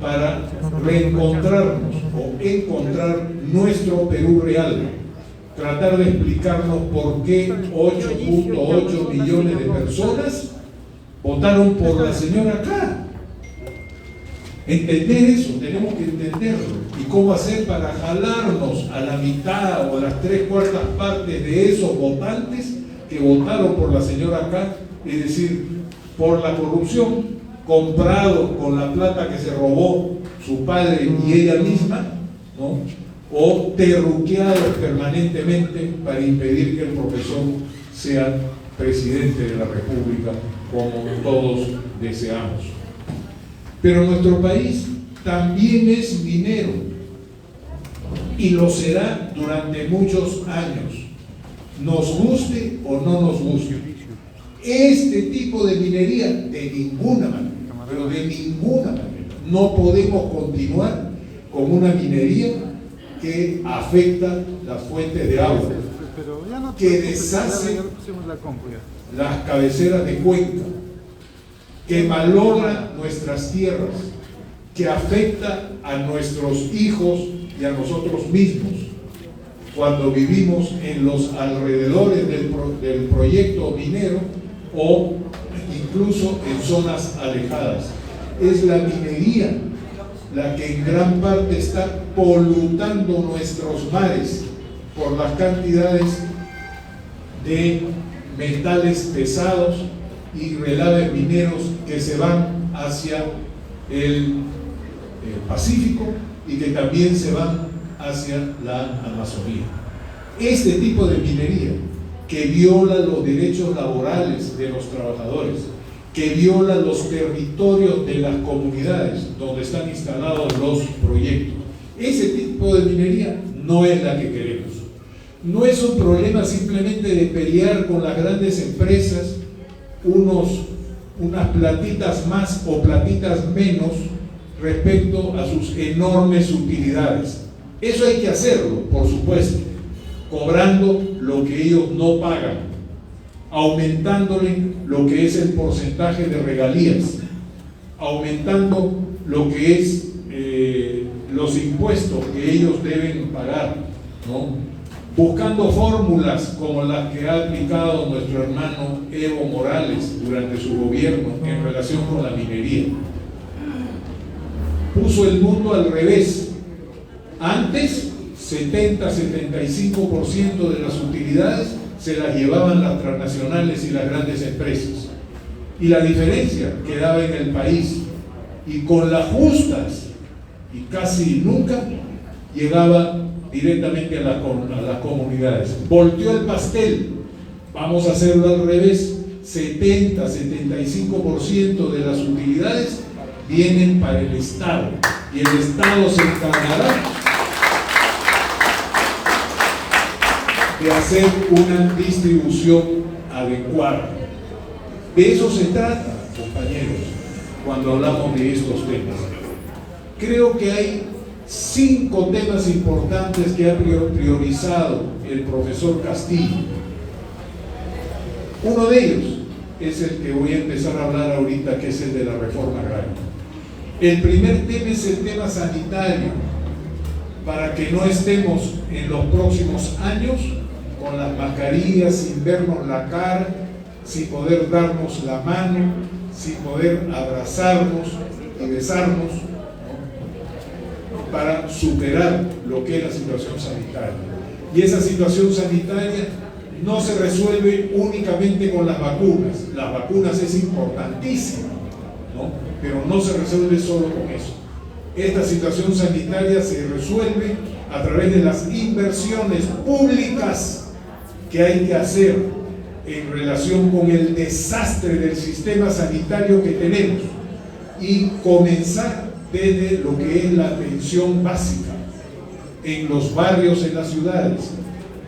para reencontrarnos o encontrar nuestro Perú real, tratar de explicarnos por qué 8.8 millones de personas votaron por la señora K. Entender eso, tenemos que entenderlo, y cómo hacer para jalarnos a la mitad o a las 3/4 partes de esos votantes que votaron por la señora K, es decir, por la corrupción, comprado con la plata que se robó su padre y ella misma, ¿no? O terruqueados permanentemente para impedir que el profesor sea presidente de la República como todos deseamos. Pero nuestro país también es minero y lo será durante muchos años, nos guste o no nos guste. Este tipo de minería, de ninguna manera, pero de ninguna manera, no podemos continuar con una minería que afecta las fuentes de agua. que deshace las cabeceras de cuenca, que malogra nuestras tierras, que afecta a nuestros hijos y a nosotros mismos cuando vivimos en los alrededores del proyecto minero o incluso en zonas alejadas. Es la minería la que en gran parte está polutando nuestros mares por las cantidades de metales pesados y relaves mineros que se van hacia el Pacífico y que también se van hacia la Amazonía. Este tipo de minería que viola los derechos laborales de los trabajadores, que viola los territorios de las comunidades donde están instalados los proyectos, ese tipo de minería no es la que queremos. No es un problema simplemente de pelear con las grandes empresas unas platitas más o platitas menos respecto a sus enormes utilidades. Eso hay que hacerlo, por supuesto, cobrando lo que ellos no pagan, aumentándole lo que es el porcentaje de regalías, aumentando lo que es los impuestos que ellos deben pagar, ¿no? Buscando fórmulas como las que ha aplicado nuestro hermano Evo Morales durante su gobierno en relación con la minería. Puso el mundo al revés. Antes, 70-75% de las utilidades se las llevaban las transnacionales y las grandes empresas. Y la diferencia quedaba en el país. Y con las justas, y casi nunca, llegaba directamente a las comunidades. Volteó el pastel. Vamos a hacerlo al revés. 70-75% de las utilidades vienen para el Estado. Y el Estado se encargará de hacer una distribución adecuada. De eso se trata, compañeros, cuando hablamos de estos temas. Creo que hay 5 temas importantes que ha priorizado el profesor Castillo. Uno de ellos es el que voy a empezar a hablar ahorita, que es el de la reforma agraria. El primer tema es el tema sanitario, para que no estemos en los próximos años con las mascarillas, sin vernos la cara, sin poder darnos la mano, sin poder abrazarnos y besarnos, ¿no? Para superar lo que es la situación sanitaria. Y esa situación sanitaria no se resuelve únicamente con las vacunas. Las vacunas es importantísima, ¿no? Pero no se resuelve solo con eso. Esta situación sanitaria se resuelve a través de las inversiones públicas que hay que hacer en relación con el desastre del sistema sanitario que tenemos y comenzar desde lo que es la atención básica en los barrios, en las ciudades,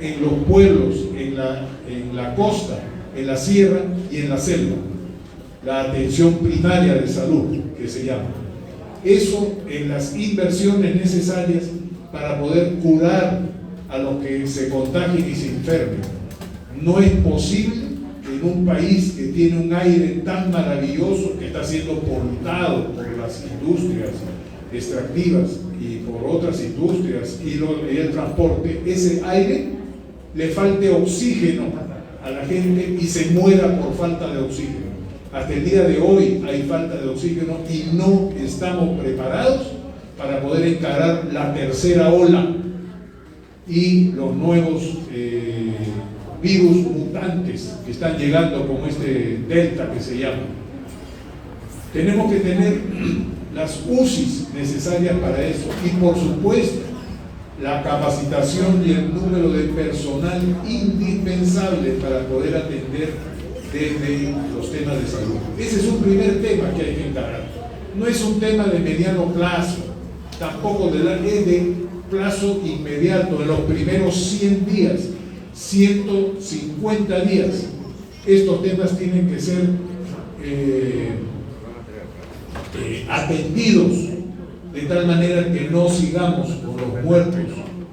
en los pueblos, en la costa, en la sierra y en la selva. La atención primaria de salud, que se llama. Eso en las inversiones necesarias para poder curar a los que se contagien y se enfermen. No es posible que en un país que tiene un aire tan maravilloso, que está siendo polutado por las industrias extractivas y por otras industrias y el transporte, ese aire le falte oxígeno a la gente y se muera por falta de oxígeno. Hasta el día de hoy hay falta de oxígeno y no estamos preparados para poder encarar la tercera ola y los nuevos virus mutantes que están llegando, como este Delta que se llama. Tenemos que tener las UCIs necesarias para eso y, por supuesto, la capacitación y el número de personal indispensable para poder atender desde los temas de salud. Ese es un primer tema que hay que encarar. No es un tema de mediano plazo, tampoco es de plazo inmediato, en los primeros 100 días, 150 días. Estos temas tienen que ser atendidos de tal manera que no sigamos con los muertos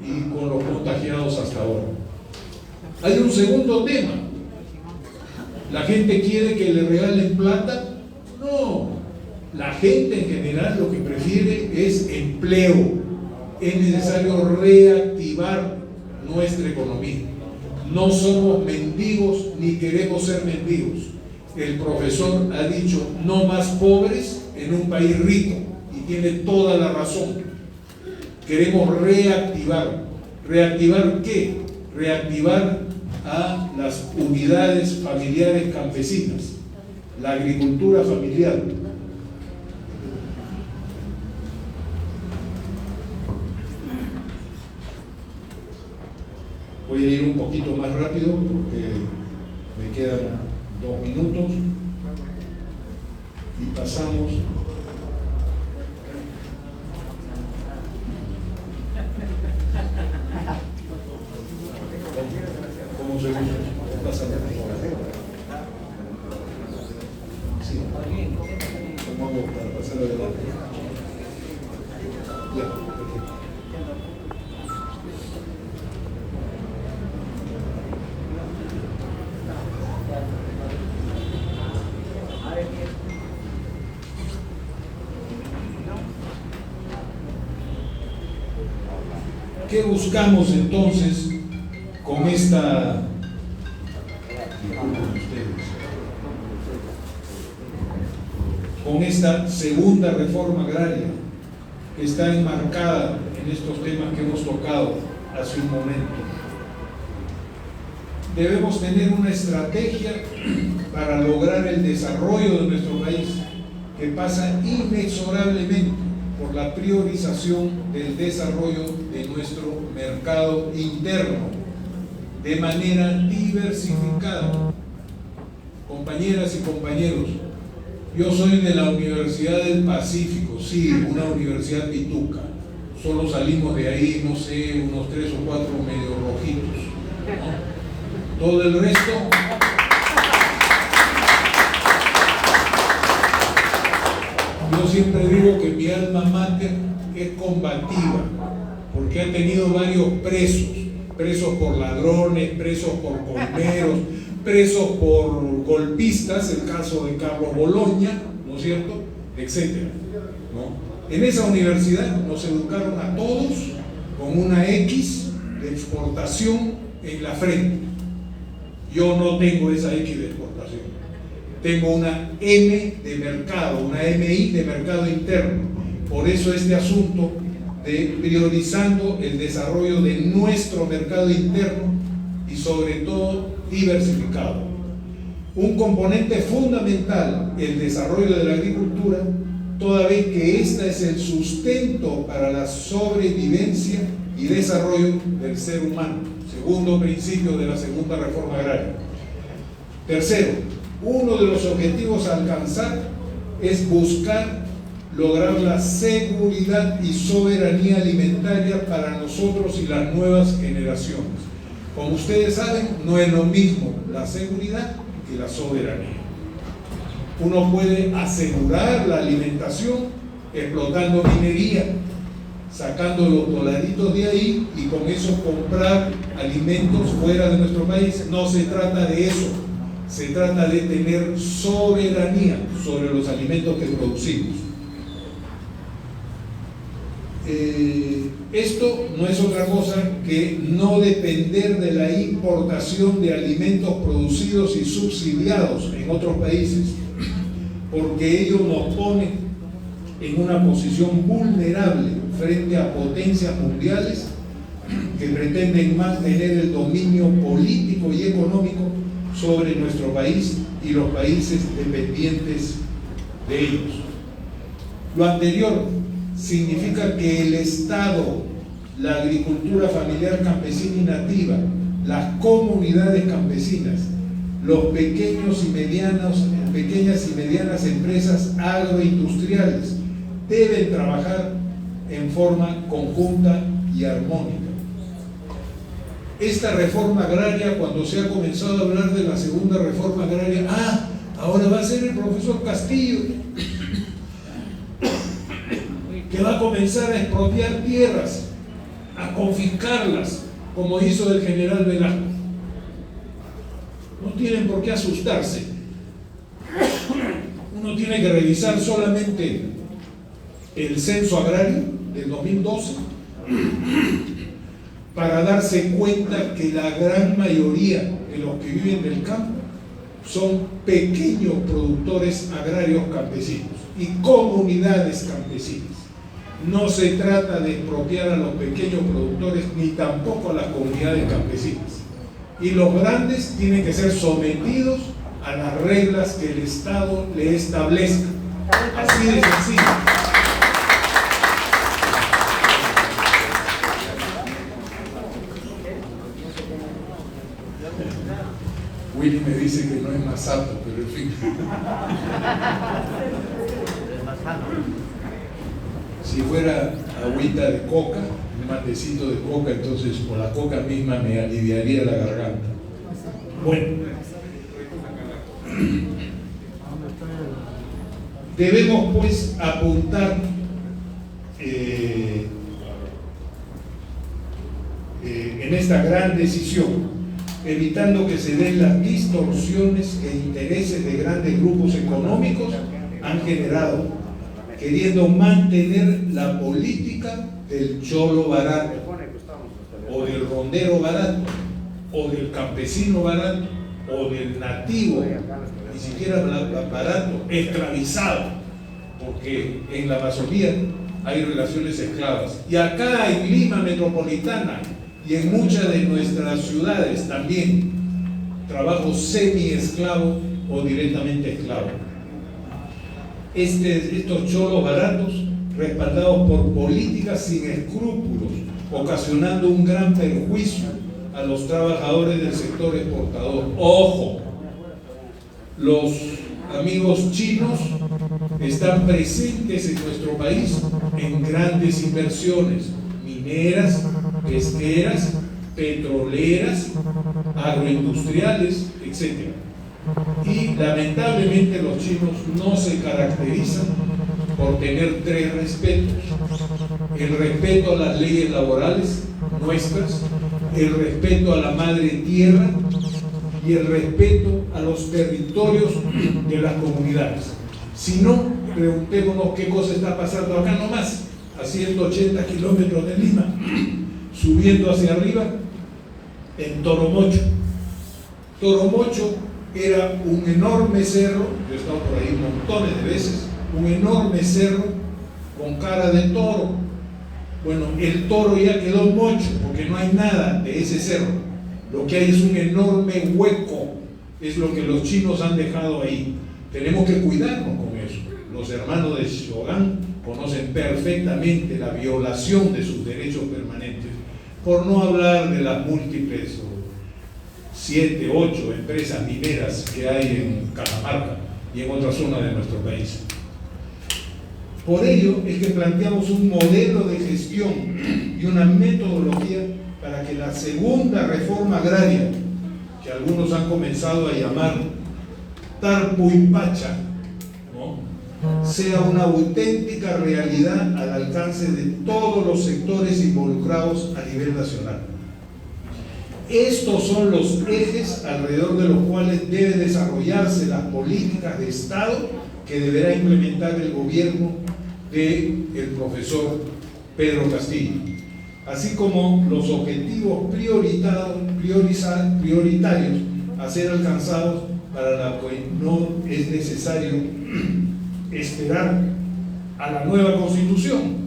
y con los contagiados hasta ahora. Hay un segundo tema. ¿La gente quiere que le regalen plata? No. La gente en general lo que prefiere es empleo. Es necesario reactivar nuestra economía. No somos mendigos ni queremos ser mendigos. El profesor ha dicho no más pobres en un país rico y tiene toda la razón. Queremos reactivar. ¿Reactivar qué? Reactivar a las unidades familiares campesinas, la agricultura familiar. Voy a ir un poquito más rápido porque me quedan 2 minutos y pasamos. ¿Cómo se usa? Pásame. Sí. ¿Cómo hago para pasar adelante? Ya, perfecto. ¿Qué buscamos entonces con esta segunda reforma agraria que está enmarcada en estos temas que hemos tocado hace un momento? Debemos tener una estrategia para lograr el desarrollo de nuestro país, que pasa inexorablemente por la priorización del desarrollo de nuestro mercado interno de manera diversificada. Compañeras y compañeros, yo soy de la Universidad del Pacífico, sí, una universidad pituca. Solo salimos de ahí, no sé, unos 3 o 4 medio rojitos, ¿no? Todo el resto... Yo siempre digo que mi alma mater es combativa, porque ha tenido varios presos por ladrones, presos por colmeros, presos por golpistas, el caso de Carlos Boloña, ¿no es cierto?, etcétera, ¿no? En esa universidad nos educaron a todos con una X de exportación en la frente. Yo no tengo esa X de exportación. Tengo una M de mercado, una MI de mercado interno. Por eso este asunto de priorizando el desarrollo de nuestro mercado interno y sobre todo diversificado. Un componente fundamental, el desarrollo de la agricultura, toda vez que esta es el sustento para la sobrevivencia y desarrollo del ser humano. Segundo principio de la segunda reforma agraria. Tercero, uno de los objetivos a alcanzar es buscar lograr la seguridad y soberanía alimentaria para nosotros y las nuevas generaciones. Como ustedes saben, no es lo mismo la seguridad que la soberanía. Uno puede asegurar la alimentación explotando minería, sacando los dolaritos de ahí y con eso comprar alimentos fuera de nuestro país. No se trata de eso. Se trata de tener soberanía sobre los alimentos que producimos. Esto no es otra cosa que no depender de la importación de alimentos producidos y subsidiados en otros países, porque ello nos pone en una posición vulnerable frente a potencias mundiales que pretenden mantener el dominio político y económico sobre nuestro país y los países dependientes de ellos. Lo anterior significa que el Estado, la agricultura familiar campesina y nativa, las comunidades campesinas, los pequeñas y medianas empresas agroindustriales deben trabajar en forma conjunta y armónica. Esta reforma agraria, cuando se ha comenzado a hablar de la segunda reforma agraria, ahora va a ser el profesor Castillo que va a comenzar a expropiar tierras, a confiscarlas, como hizo el general Velasco. tienen por qué asustarse. Uno tiene que revisar solamente el censo agrario del 2012 para darse cuenta que la gran mayoría de los que viven del campo son pequeños productores agrarios campesinos y comunidades campesinas. No se trata de expropiar a los pequeños productores ni tampoco a las comunidades campesinas. Y los grandes tienen que ser sometidos a las reglas que el Estado le establezca. Así de sencillo. Willy me dice que no es más apto, pero en fin. Si fuera agüita de coca, un matecito de coca, entonces por la coca misma me aliviaría la garganta. Bueno, debemos pues apuntar en esta gran decisión, evitando que se den las distorsiones que intereses de grandes grupos económicos han generado, queriendo mantener la política del cholo barato, o del rondero barato, o del campesino barato, o del nativo, ni siquiera barato, esclavizado, porque en la Amazonía hay relaciones esclavas. Y acá en Lima metropolitana y en muchas de nuestras ciudades también, trabajo semi-esclavo o directamente esclavo. Estos cholos baratos, respaldados por políticas sin escrúpulos, ocasionando un gran perjuicio a los trabajadores del sector exportador. ¡Ojo! Los amigos chinos están presentes en nuestro país en grandes inversiones mineras, pesqueras, petroleras, agroindustriales, etc. Y lamentablemente los chinos no se caracterizan por tener tres respetos: el respeto a las leyes laborales nuestras, el respeto a la madre tierra y el respeto a los territorios de las comunidades. Si no, preguntémonos qué cosa está pasando acá nomás, a 180 kilómetros de Lima, subiendo hacia arriba, en Toromocho. Toromocho era un enorme cerro, yo he estado por ahí montones de veces, un enorme cerro con cara de toro. Bueno, el toro ya quedó mocho porque no hay nada de ese cerro. Lo que hay es un enorme hueco, es lo que los chinos han dejado ahí. Tenemos que cuidarnos con eso. Los hermanos de Shogan conocen perfectamente la violación de sus derechos permanentes, por no hablar de las múltiples 7, 8 empresas mineras que hay en Cajamarca y en otras zonas de nuestro país. Por ello es que planteamos un modelo de gestión y una metodología para que la segunda reforma agraria, que algunos han comenzado a llamar Tarpuipacha, ¿no?, sea una auténtica realidad al alcance de todos los sectores involucrados a nivel nacional. Estos son los ejes alrededor de los cuales deben desarrollarse las políticas de Estado que deberá implementar el gobierno del profesor Pedro Castillo, así como los objetivos prioritarios a ser alcanzados, para lo que no es necesario esperar a la nueva Constitución.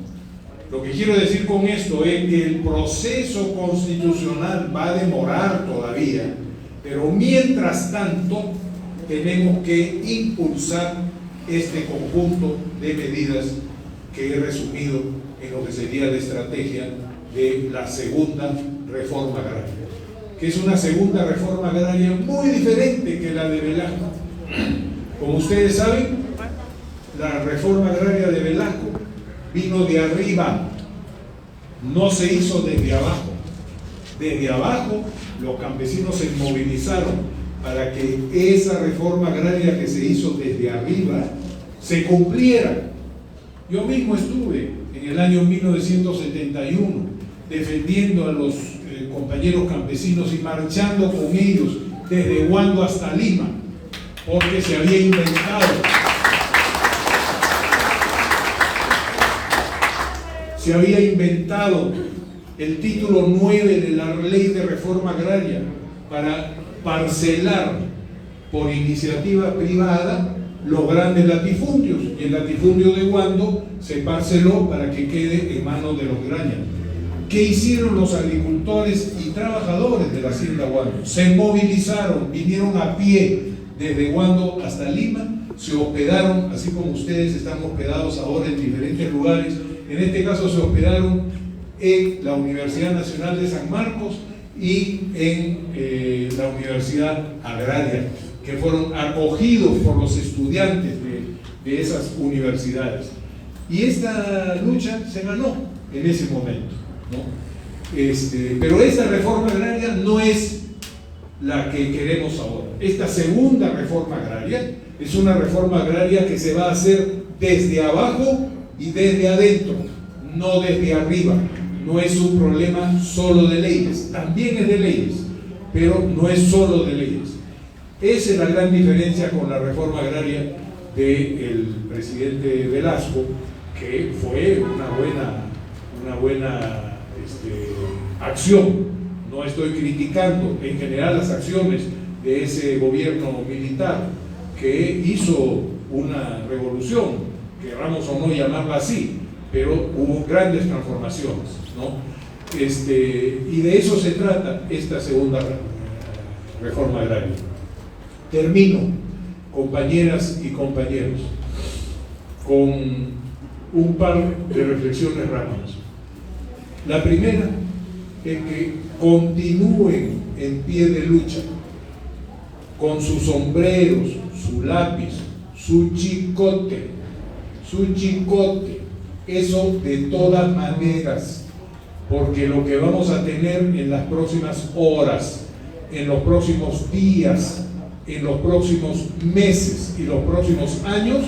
Lo que quiero decir con esto es que el proceso constitucional va a demorar todavía, pero mientras tanto tenemos que impulsar este conjunto de medidas que he resumido en lo que sería la estrategia de la segunda reforma agraria, que es una segunda reforma agraria muy diferente que la de Velasco. Como ustedes saben, la reforma agraria de Velasco vino de arriba, no se hizo desde abajo. Desde abajo los campesinos se movilizaron para que esa reforma agraria que se hizo desde arriba se cumpliera. Yo mismo estuve en el año 1971 defendiendo a los compañeros campesinos y marchando con ellos desde Huando hasta Lima, porque se había inventado el título 9 de la Ley de Reforma Agraria para parcelar por iniciativa privada los grandes latifundios, y el latifundio de Huando se parceló para que quede en manos de los Graña. ¿Qué hicieron los agricultores y trabajadores de la hacienda Huando? Se movilizaron, vinieron a pie desde Huando hasta Lima, se hospedaron, así como ustedes están hospedados ahora en diferentes lugares. En este caso se hospedaron en la Universidad Nacional de San Marcos y en la Universidad Agraria, que fueron acogidos por los estudiantes de esas universidades. Y esta lucha se ganó en ese momento, ¿no? Pero esta reforma agraria no es la que queremos ahora. Esta segunda reforma agraria es una reforma agraria que se va a hacer desde abajo y desde adentro, no desde arriba. No es un problema solo de leyes, también es de leyes, pero no es solo de leyes. Esa es la gran diferencia con la reforma agraria del presidente Velasco, que fue una buena acción. No estoy criticando en general las acciones de ese gobierno militar que hizo una revolución, querramos o no llamarla así, pero hubo grandes transformaciones, ¿no? Y de eso se trata esta segunda reforma agraria. Termino, compañeras y compañeros, con un par de reflexiones rápidas. La primera es que continúen en pie de lucha, con sus sombreros, su lápiz, su chicote, eso de todas maneras, porque lo que vamos a tener en las próximas horas, en los próximos días, en los próximos meses y los próximos años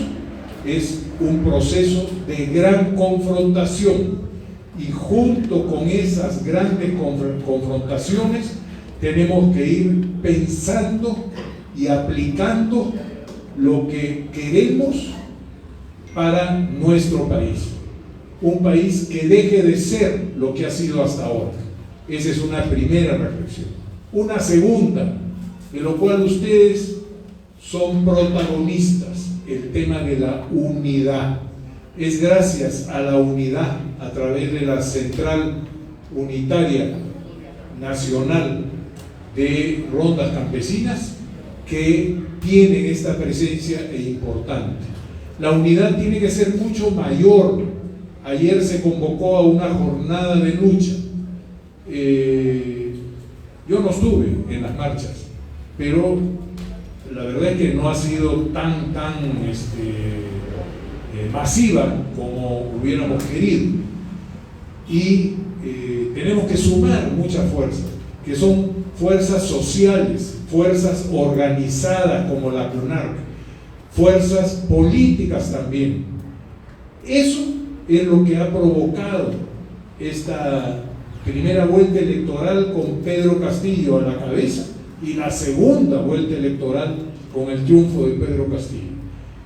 es un proceso de gran confrontación, y junto con esas grandes confrontaciones tenemos que ir pensando y aplicando lo que queremos para nuestro país, un país que deje de ser lo que ha sido hasta ahora. Esa es una primera reflexión. Una segunda, de lo cual ustedes son protagonistas, el tema de la unidad. Es gracias a la unidad, a través de la Central Unitaria Nacional de Rondas Campesinas, que tienen esta presencia importante. La unidad tiene que ser mucho mayor. Ayer se convocó a una jornada de lucha. Yo no estuve en las marchas, pero la verdad es que no ha sido tan masiva como hubiéramos querido, y tenemos que sumar muchas fuerzas, que son fuerzas sociales, fuerzas organizadas como la CUNARC, fuerzas políticas también. Eso es lo que ha provocado esta primera vuelta electoral con Pedro Castillo a la cabeza, y la segunda vuelta electoral con el triunfo de Pedro Castillo.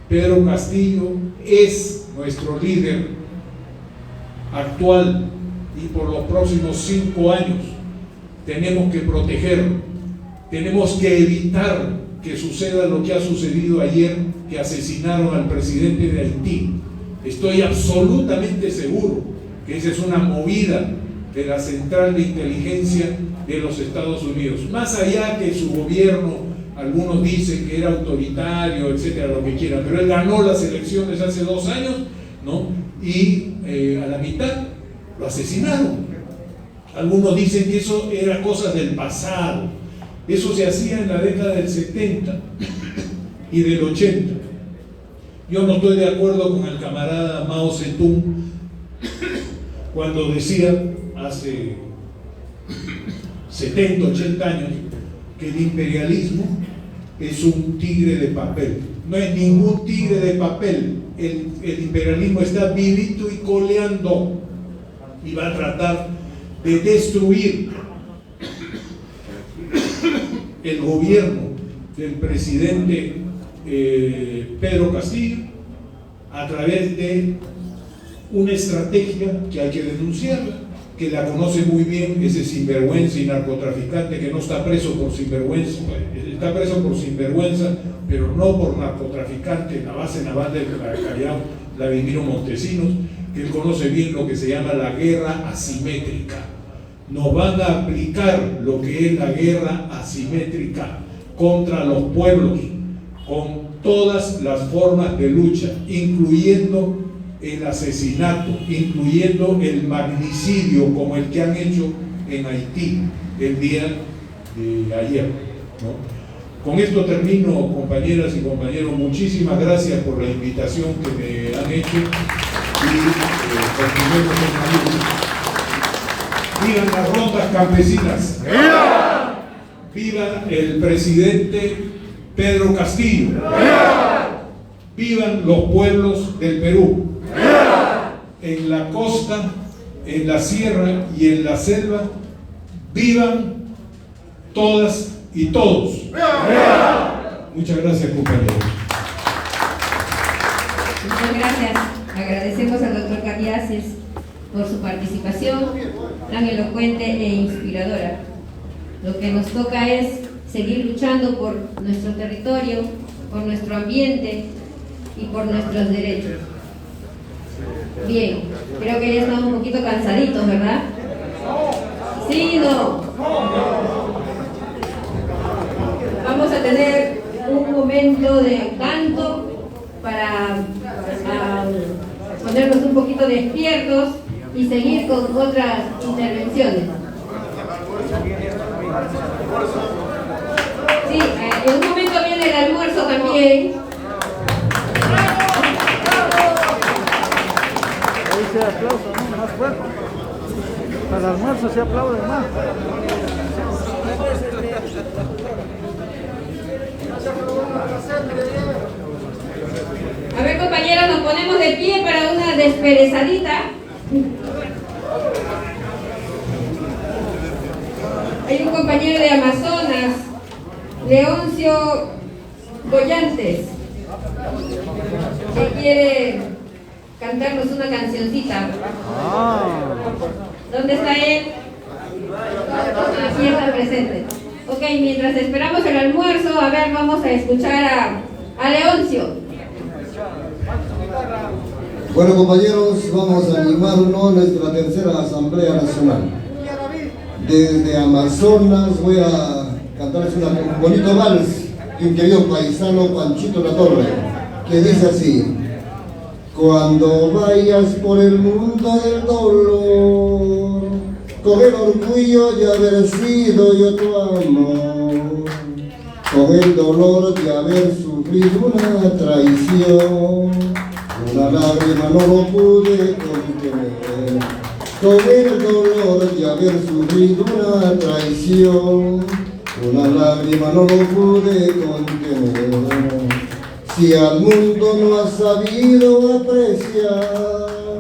Pedro Castillo es nuestro líder actual, y por los próximos 5 años tenemos que protegerlo, tenemos que evitar que suceda lo que ha sucedido ayer, que asesinaron al presidente de Haití. Estoy absolutamente seguro que esa es una movida de la Central de Inteligencia de los Estados Unidos, más allá que su gobierno, algunos dicen que era autoritario, etcétera, lo que quieran, pero él ganó las elecciones hace 2 años, ¿no? Y a la mitad lo asesinaron. Algunos dicen que eso era cosas del pasado, eso se hacía en la década del 70 y del 80. Yo no estoy de acuerdo con el camarada Mao Zedong cuando decía hace 70, 80 años que el imperialismo es un tigre de papel. No es ningún tigre de papel. El imperialismo está vivito y coleando, y va a tratar de destruir el gobierno del presidente Pedro Castillo a través de una estrategia que hay que denunciarla, que la conoce muy bien ese sinvergüenza y narcotraficante que no está preso por sinvergüenza, está preso por sinvergüenza, pero no por narcotraficante en la base naval del Callao, Vladimiro Montesinos, que él conoce bien lo que se llama la guerra asimétrica. Nos van a aplicar lo que es la guerra asimétrica contra los pueblos, con todas las formas de lucha, incluyendo el asesinato, incluyendo el magnicidio como el que han hecho en Haití el día de ayer, ¿no? Con esto termino, compañeras y compañeros. Muchísimas gracias por la invitación que me han hecho y continuemos en la lucha. Vivan las rondas campesinas. ¡Viva! Viva el presidente Pedro Castillo. ¡Viva! Vivan los pueblos del Perú. ¡Viva! En la costa, en la sierra y en la selva, vivan todas y todos. ¡Viva! Muchas gracias, compañeros. Muchas gracias. Agradecemos al doctor Cambiases por su participación tan elocuente e inspiradora. Lo que nos toca es seguir luchando por nuestro territorio, por nuestro ambiente y por nuestros derechos. Bien, creo que ya estamos un poquito cansaditos, ¿verdad? ¿Sí o no? Vamos a tener un momento de canto para ponernos un poquito despiertos y seguir con otras intervenciones. Sí, en un momento viene el almuerzo también. Ahí se aplauso, ¿no? Más fuerte. Para el almuerzo se aplaude más. A ver, compañeros, nos ponemos de pie para una desperezadita. Hay un compañero de Amazonas, Leoncio Gollantes, que quiere cantarnos una cancioncita. ¿Dónde está él? Aquí está presente. Ok, mientras esperamos el almuerzo, a ver, vamos a escuchar a Leoncio. Bueno, compañeros, vamos a animarnos a nuestra tercera Asamblea Nacional. Desde Amazonas voy a cantarles un bonito vals de un querido paisano, Panchito Latorre, que dice así: cuando vayas por el mundo del dolor, con el orgullo de haber sido yo tu amor, con el dolor de haber sufrido una traición, una lágrima no lo pude contener, con el dolor de haber sufrido una traición, una lágrima no lo pude contener. Si al mundo no has sabido apreciar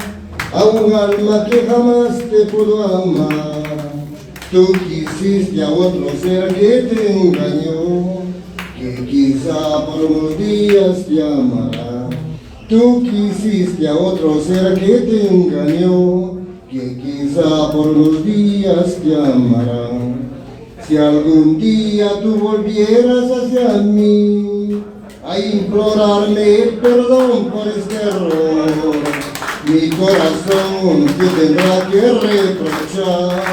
a un alma que jamás te pudo amar, tú quisiste a otro ser que te engañó, que quizá por unos días te amará. Tú quisiste a otro ser que te engañó, que quizá por unos días te amará. Si algún día tú volvieras hacia mí a implorarme perdón por este error, mi corazón te tendrá que reprochar,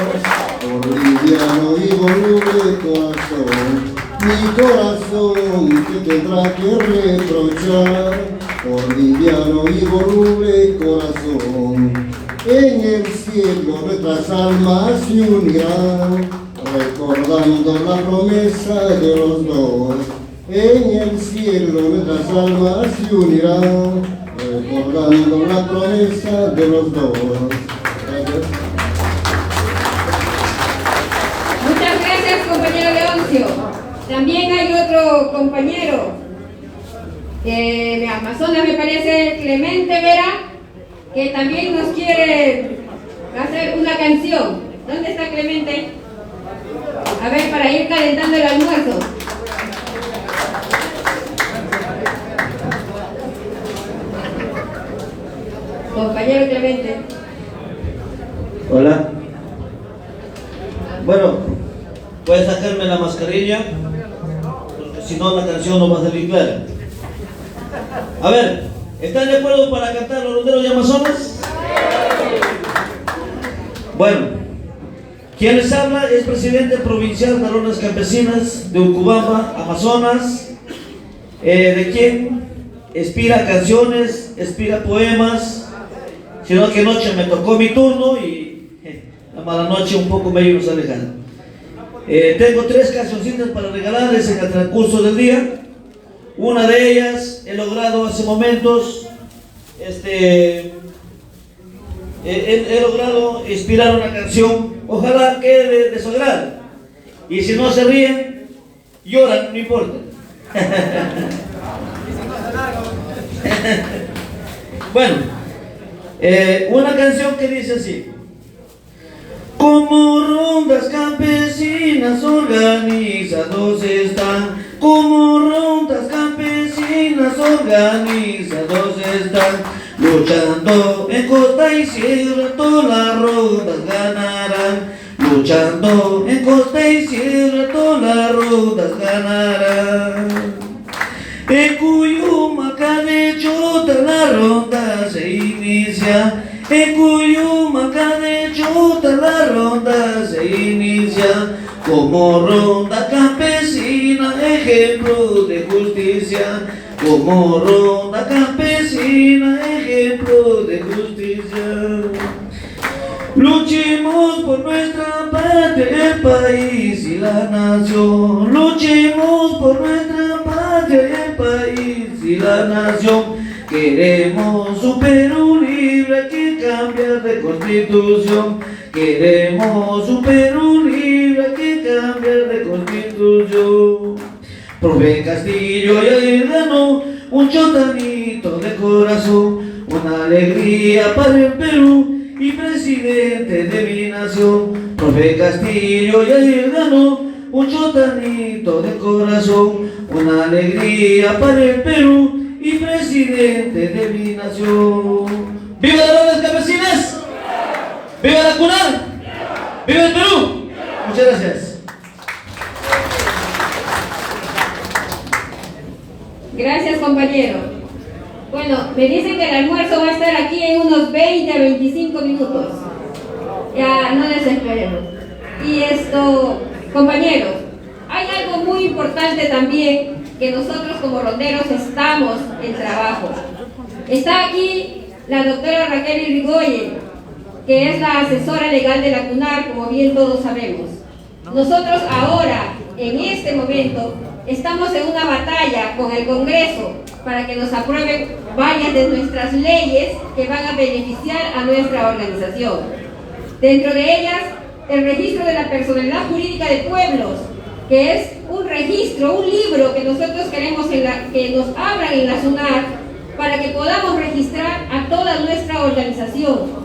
por liviano y voluble corazón. Mi corazón te tendrá que reprochar, por liviano y voluble corazón. En el cielo nuestras almas se unirán, recordando la promesa de los dos. En el cielo nuestras almas se unirán, recordando la promesa de los dos. Gracias. Muchas gracias, compañero Leoncio. También hay otro compañero de Amazonas, me parece, Clemente Vera, que también nos quiere hacer una canción. ¿Dónde está Clemente? A ver, para ir calentando el almuerzo. Compañero Clemente. Hola. Bueno, puedes sacarme la mascarilla, porque si no la canción no va a salir clara. A ver, ¿están de acuerdo para cantar Los Ronderos de Amazonas? Bueno, quien les habla es presidente provincial de Rondas Campesinas de Urubamba, Amazonas, de quien inspira canciones, inspira poemas, sino que anoche me tocó mi turno y la mala noche un poco medio nos alejan. Tengo 3 cancioncitas para regalarles en el transcurso del día. Una de ellas he logrado hace momentos, he logrado inspirar una canción, ojalá quede de su agrado. Y si no se ríen, lloran, no importa. Bueno, una canción que dice así: como rondas campesinas organizados están, como rondas campesinas organizados están, luchando en costa y sierra, todas las rondas ganarán, luchando en costa y sierra, todas las rondas ganarán. En Cuyumaca de Chota la ronda se inicia, en Cuyumaca de Chota la ronda se inicia, como ronda campesina, ejemplo de justicia, como ronda campesina, ejemplo de justicia. Luchemos por nuestra patria, el país y la nación. Luchemos por nuestra patria, el país y la nación. Queremos un Perú libre, hay que cambiar de constitución. Queremos un Perú libre, hay que cambiar de constitución. Profe Castillo ya ganó un chotanito de corazón, una alegría para el Perú y presidente de mi nación. Profe Castillo ya ganó un chotanito de corazón, una alegría para el Perú y presidente de mi nación. ¡Viva las rondas campesinas! ¡Viva la CUNAR! ¡Viva el Perú! Muchas gracias. Gracias, compañero. Bueno, me dicen que el almuerzo va a estar aquí en unos 20 a 25 minutos. Ya no les esperemos. Y compañeros, hay algo muy importante también que nosotros como ronderos estamos en trabajo. Está aquí la doctora Raquel Irigoyen, que es la asesora legal de la CUNAR, como bien todos sabemos. Nosotros ahora, en este momento, estamos en una batalla con el Congreso para que nos aprueben varias de nuestras leyes que van a beneficiar a nuestra organización. Dentro de ellas, el registro de la personalidad jurídica de pueblos, que es un registro, un libro que nosotros queremos que nos abran en la SUNAR para que podamos registrar a toda nuestra organización.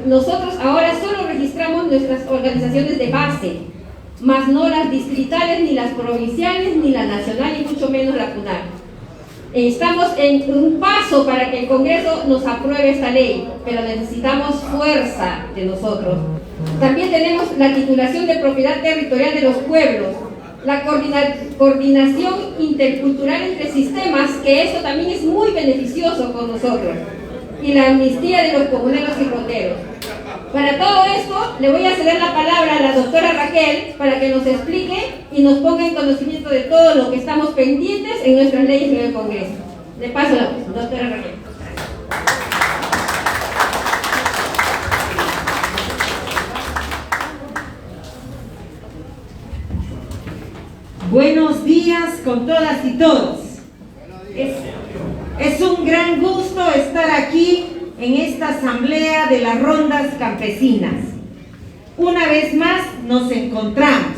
Nosotros ahora solo registramos nuestras organizaciones de base, más no las distritales, ni las provinciales, ni la nacional, y mucho menos la CUNAR. Estamos en un paso para que el Congreso nos apruebe esta ley, pero necesitamos fuerza de nosotros. También tenemos la titulación de propiedad territorial de los pueblos, la coordinación intercultural entre sistemas, que eso también es muy beneficioso con nosotros, y la amnistía de los comuneros y ronderos. Para todo esto, le voy a ceder la palabra a la doctora Raquel para que nos explique y nos ponga en conocimiento de todo lo que estamos pendientes en nuestras leyes en el Congreso. Le paso la voz, doctora Raquel. Buenos días con todas y todos. Es un gran gusto estar aquí en esta asamblea de las rondas campesinas. Una vez más nos encontramos.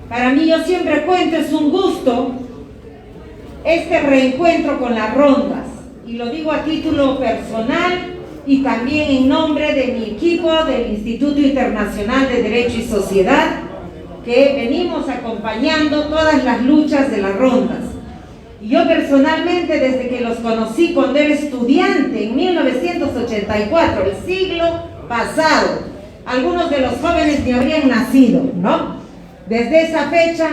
Para mí, yo siempre cuento, es un gusto este reencuentro con las rondas, y lo digo a título personal y también en nombre de mi equipo del Instituto Internacional de Derecho y Sociedad, que venimos acompañando todas las luchas de las rondas. Y yo personalmente, desde que los conocí cuando era estudiante en 1984, el siglo pasado, algunos de los jóvenes ni habrían nacido, ¿no? Desde esa fecha,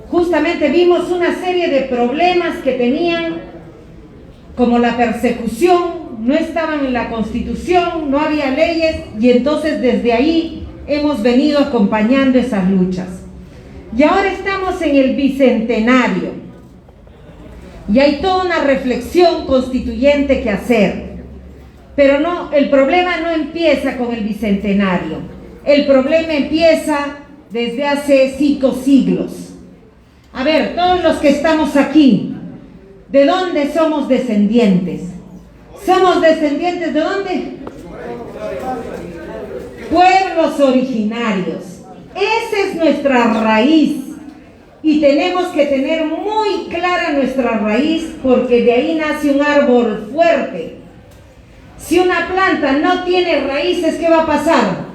justamente vimos una serie de problemas que tenían, como la persecución, no estaban en la Constitución, no había leyes, y entonces desde ahí hemos venido acompañando esas luchas. Y ahora estamos en el bicentenario, y hay toda una reflexión constituyente que hacer. Pero no, el problema no empieza con el bicentenario. El problema empieza desde hace 5 siglos. A ver, todos los que estamos aquí, ¿de dónde somos descendientes? ¿Somos descendientes de dónde? Pueblos originarios. Esa es nuestra raíz. Y tenemos que tener muy clara nuestra raíz, porque de ahí nace un árbol fuerte. Si una planta no tiene raíces, ¿qué va a pasar?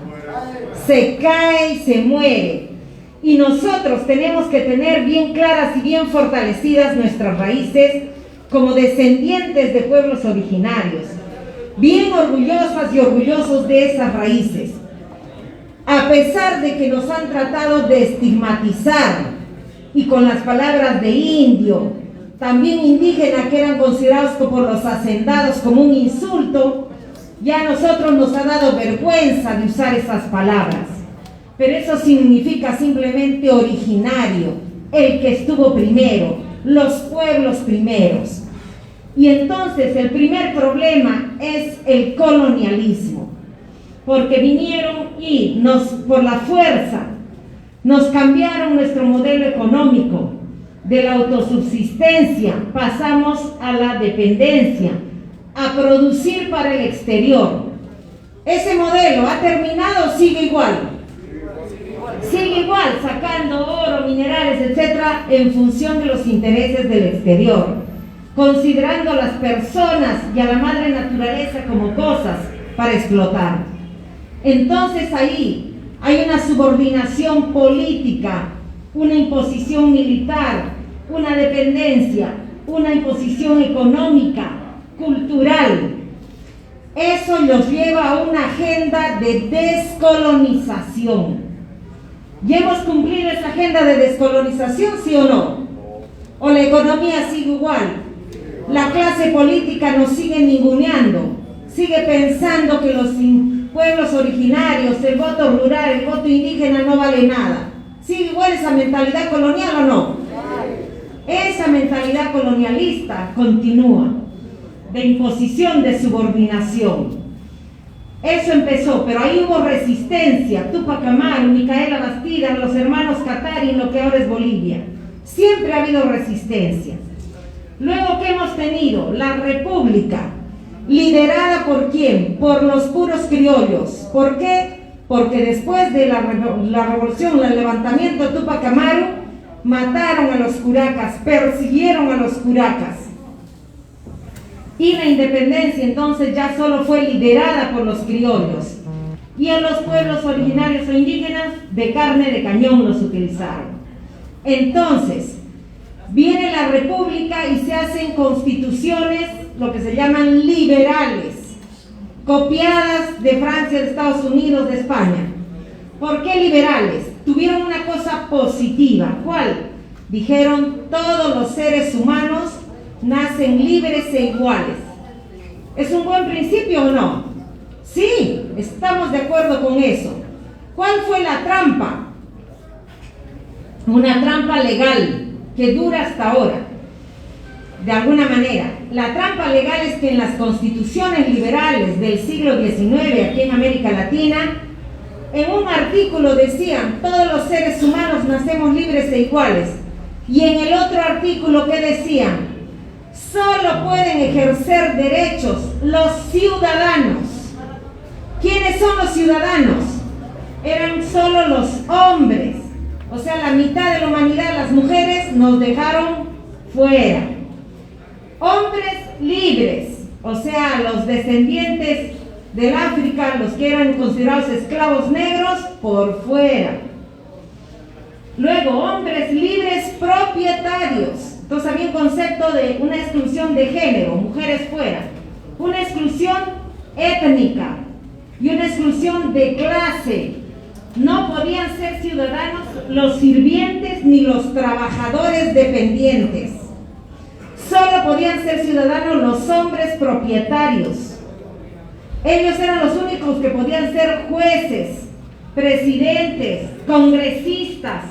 Se cae y se muere. Y nosotros tenemos que tener bien claras y bien fortalecidas nuestras raíces como descendientes de pueblos originarios, bien orgullosas y orgullosos de esas raíces. A pesar de que nos han tratado de estigmatizar, y con las palabras de indio, también indígena, que eran considerados por los hacendados como un insulto, ya a nosotros nos ha dado vergüenza de usar esas palabras. Pero eso significa simplemente originario, el que estuvo primero, los pueblos primeros. Y entonces el primer problema es el colonialismo, porque vinieron y por la fuerza, nos cambiaron nuestro modelo económico. De la autosubsistencia pasamos a la dependencia, a producir para el exterior. Ese modelo ha terminado o sigue igual. Sigue igual, sacando oro, minerales, etcétera, en función de los intereses del exterior, considerando a las personas y a la madre naturaleza como cosas para explotar. Entonces ahí hay una subordinación política, una imposición militar, una dependencia, una imposición económica, cultural. Eso los lleva a una agenda de descolonización. ¿Ya hemos cumplido esa agenda de descolonización, sí o no? ¿O la economía sigue igual? La clase política nos sigue ninguneando, sigue pensando que los pueblos originarios, el voto rural, el voto indígena no vale nada. ¿Sigue igual esa mentalidad colonial o no? Esa mentalidad colonialista continúa, de imposición, de subordinación. Eso empezó, pero ahí hubo resistencia. Tupac Amaru, Micaela Bastida, los hermanos Katari, en lo que ahora es Bolivia. Siempre ha habido resistencia. Luego, ¿qué hemos tenido? La República. ¿Liderada por quién? Por los puros criollos. ¿Por qué? Porque después de la revolución, el levantamiento de Tupac Amaru, mataron a los curacas, persiguieron a los curacas. Y la independencia entonces ya solo fue liderada por los criollos. Y a los pueblos originarios o indígenas de carne de cañón los utilizaron. Entonces, viene la República y se hacen constituciones, lo que se llaman liberales, copiadas de Francia, de Estados Unidos, de España. ¿Por qué liberales? Tuvieron una cosa positiva. ¿Cuál? Dijeron, todos los seres humanos nacen libres e iguales. ¿Es un buen principio o no? Sí, estamos de acuerdo con eso. ¿Cuál fue la trampa? Una trampa legal que dura hasta ahora. De alguna manera, la trampa legal es que en las constituciones liberales del siglo XIX aquí en América Latina, en un artículo decían, todos los seres humanos nacemos libres e iguales. Y en el otro artículo, ¿qué decían? Solo pueden ejercer derechos los ciudadanos. ¿Quiénes son los ciudadanos? Eran solo los hombres. O sea, la mitad de la humanidad, las mujeres, nos dejaron fuera. Hombres libres, o sea, los descendientes del África, los que eran considerados esclavos negros, por fuera. Luego, hombres libres propietarios. Entonces había un concepto de una exclusión de género, mujeres fuera. Una exclusión étnica y una exclusión de clase. No podían ser ciudadanos los sirvientes ni los trabajadores dependientes. Solo podían ser ciudadanos los hombres propietarios. Ellos eran los únicos que podían ser jueces, presidentes, congresistas.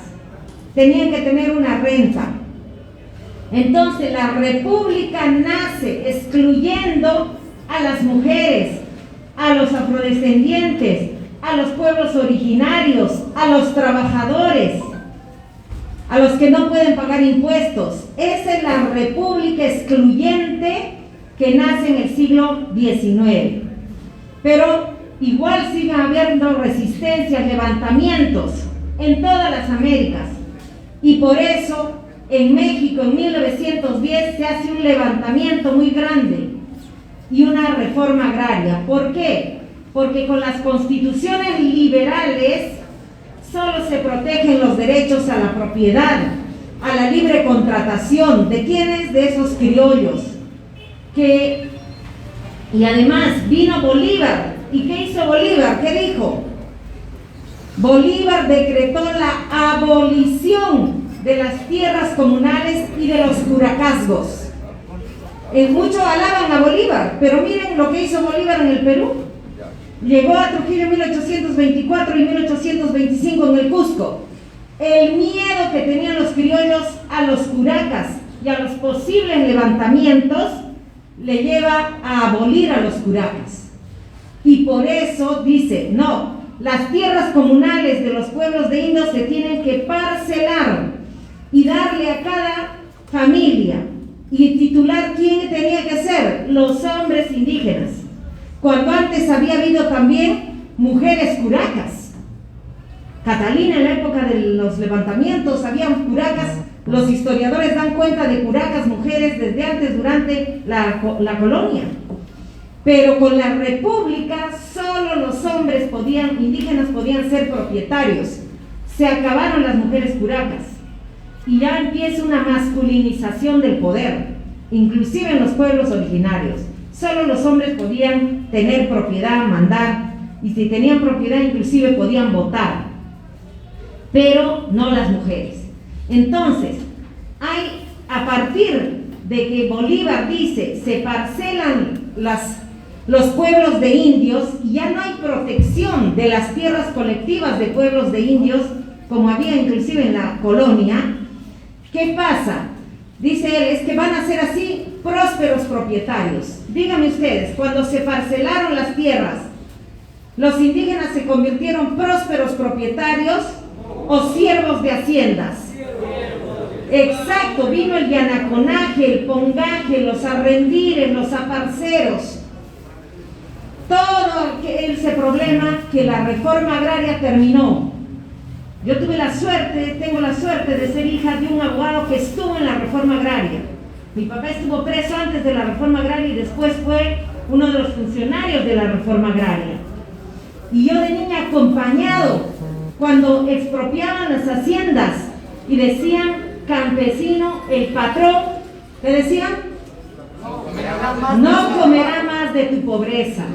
Tenían que tener una renta. Entonces la república nace excluyendo a las mujeres, a los afrodescendientes, a los pueblos originarios, a los trabajadores, a los que no pueden pagar impuestos. Esa es la república excluyente que nace en el siglo XIX. Pero igual siguen habiendo resistencias, levantamientos en todas las Américas. Y por eso en México en 1910 se hace un levantamiento muy grande y una reforma agraria. ¿Por qué? Porque con las constituciones liberales solo se protegen los derechos a la propiedad, a la libre contratación. ¿De quiénes? De esos criollos. Y además vino Bolívar. ¿Y qué hizo Bolívar? ¿Qué dijo? Bolívar decretó la abolición de las tierras comunales y de los curacazgos. Muchos alaban a Bolívar, pero miren lo que hizo Bolívar en el Perú. Llegó a Trujillo en 1824 y 1825 en el Cusco. El miedo que tenían los criollos a los curacas y a los posibles levantamientos le lleva a abolir a los curacas. Y por eso dice, no, las tierras comunales de los pueblos de indios se tienen que parcelar y darle a cada familia y titular quién tenía que ser, los hombres indígenas. Cuando antes había habido también mujeres curacas. Catalina, en la época de los levantamientos, habían curacas. Los historiadores dan cuenta de curacas mujeres desde antes, durante la colonia. Pero con la república solo los hombres indígenas podían ser propietarios. Se acabaron las mujeres curacas y ya empieza una masculinización del poder, inclusive en los pueblos originarios. Solo los hombres podían tener propiedad, mandar, y si tenían propiedad inclusive podían votar, pero no las mujeres. Entonces, a partir de que Bolívar dice, se parcelan los pueblos de indios y ya no hay protección de las tierras colectivas de pueblos de indios, como había inclusive en la colonia, ¿qué pasa? Dice él, es que van a ser así prósperos propietarios. Díganme ustedes, cuando se parcelaron las tierras, ¿los indígenas se convirtieron prósperos propietarios o siervos de haciendas? Exacto, vino el yanaconaje, el pongaje, los arrendires, los aparceros. Todo ese problema que la reforma agraria terminó. Yo tengo la suerte de ser hija de un abogado que estuvo en la reforma agraria. Mi papá estuvo preso antes de la reforma agraria y después fue uno de los funcionarios de la reforma agraria. Y yo de niña acompañado cuando expropiaban las haciendas y decían, campesino, el patrón, ¿qué decían? No comerá más de tu pobreza.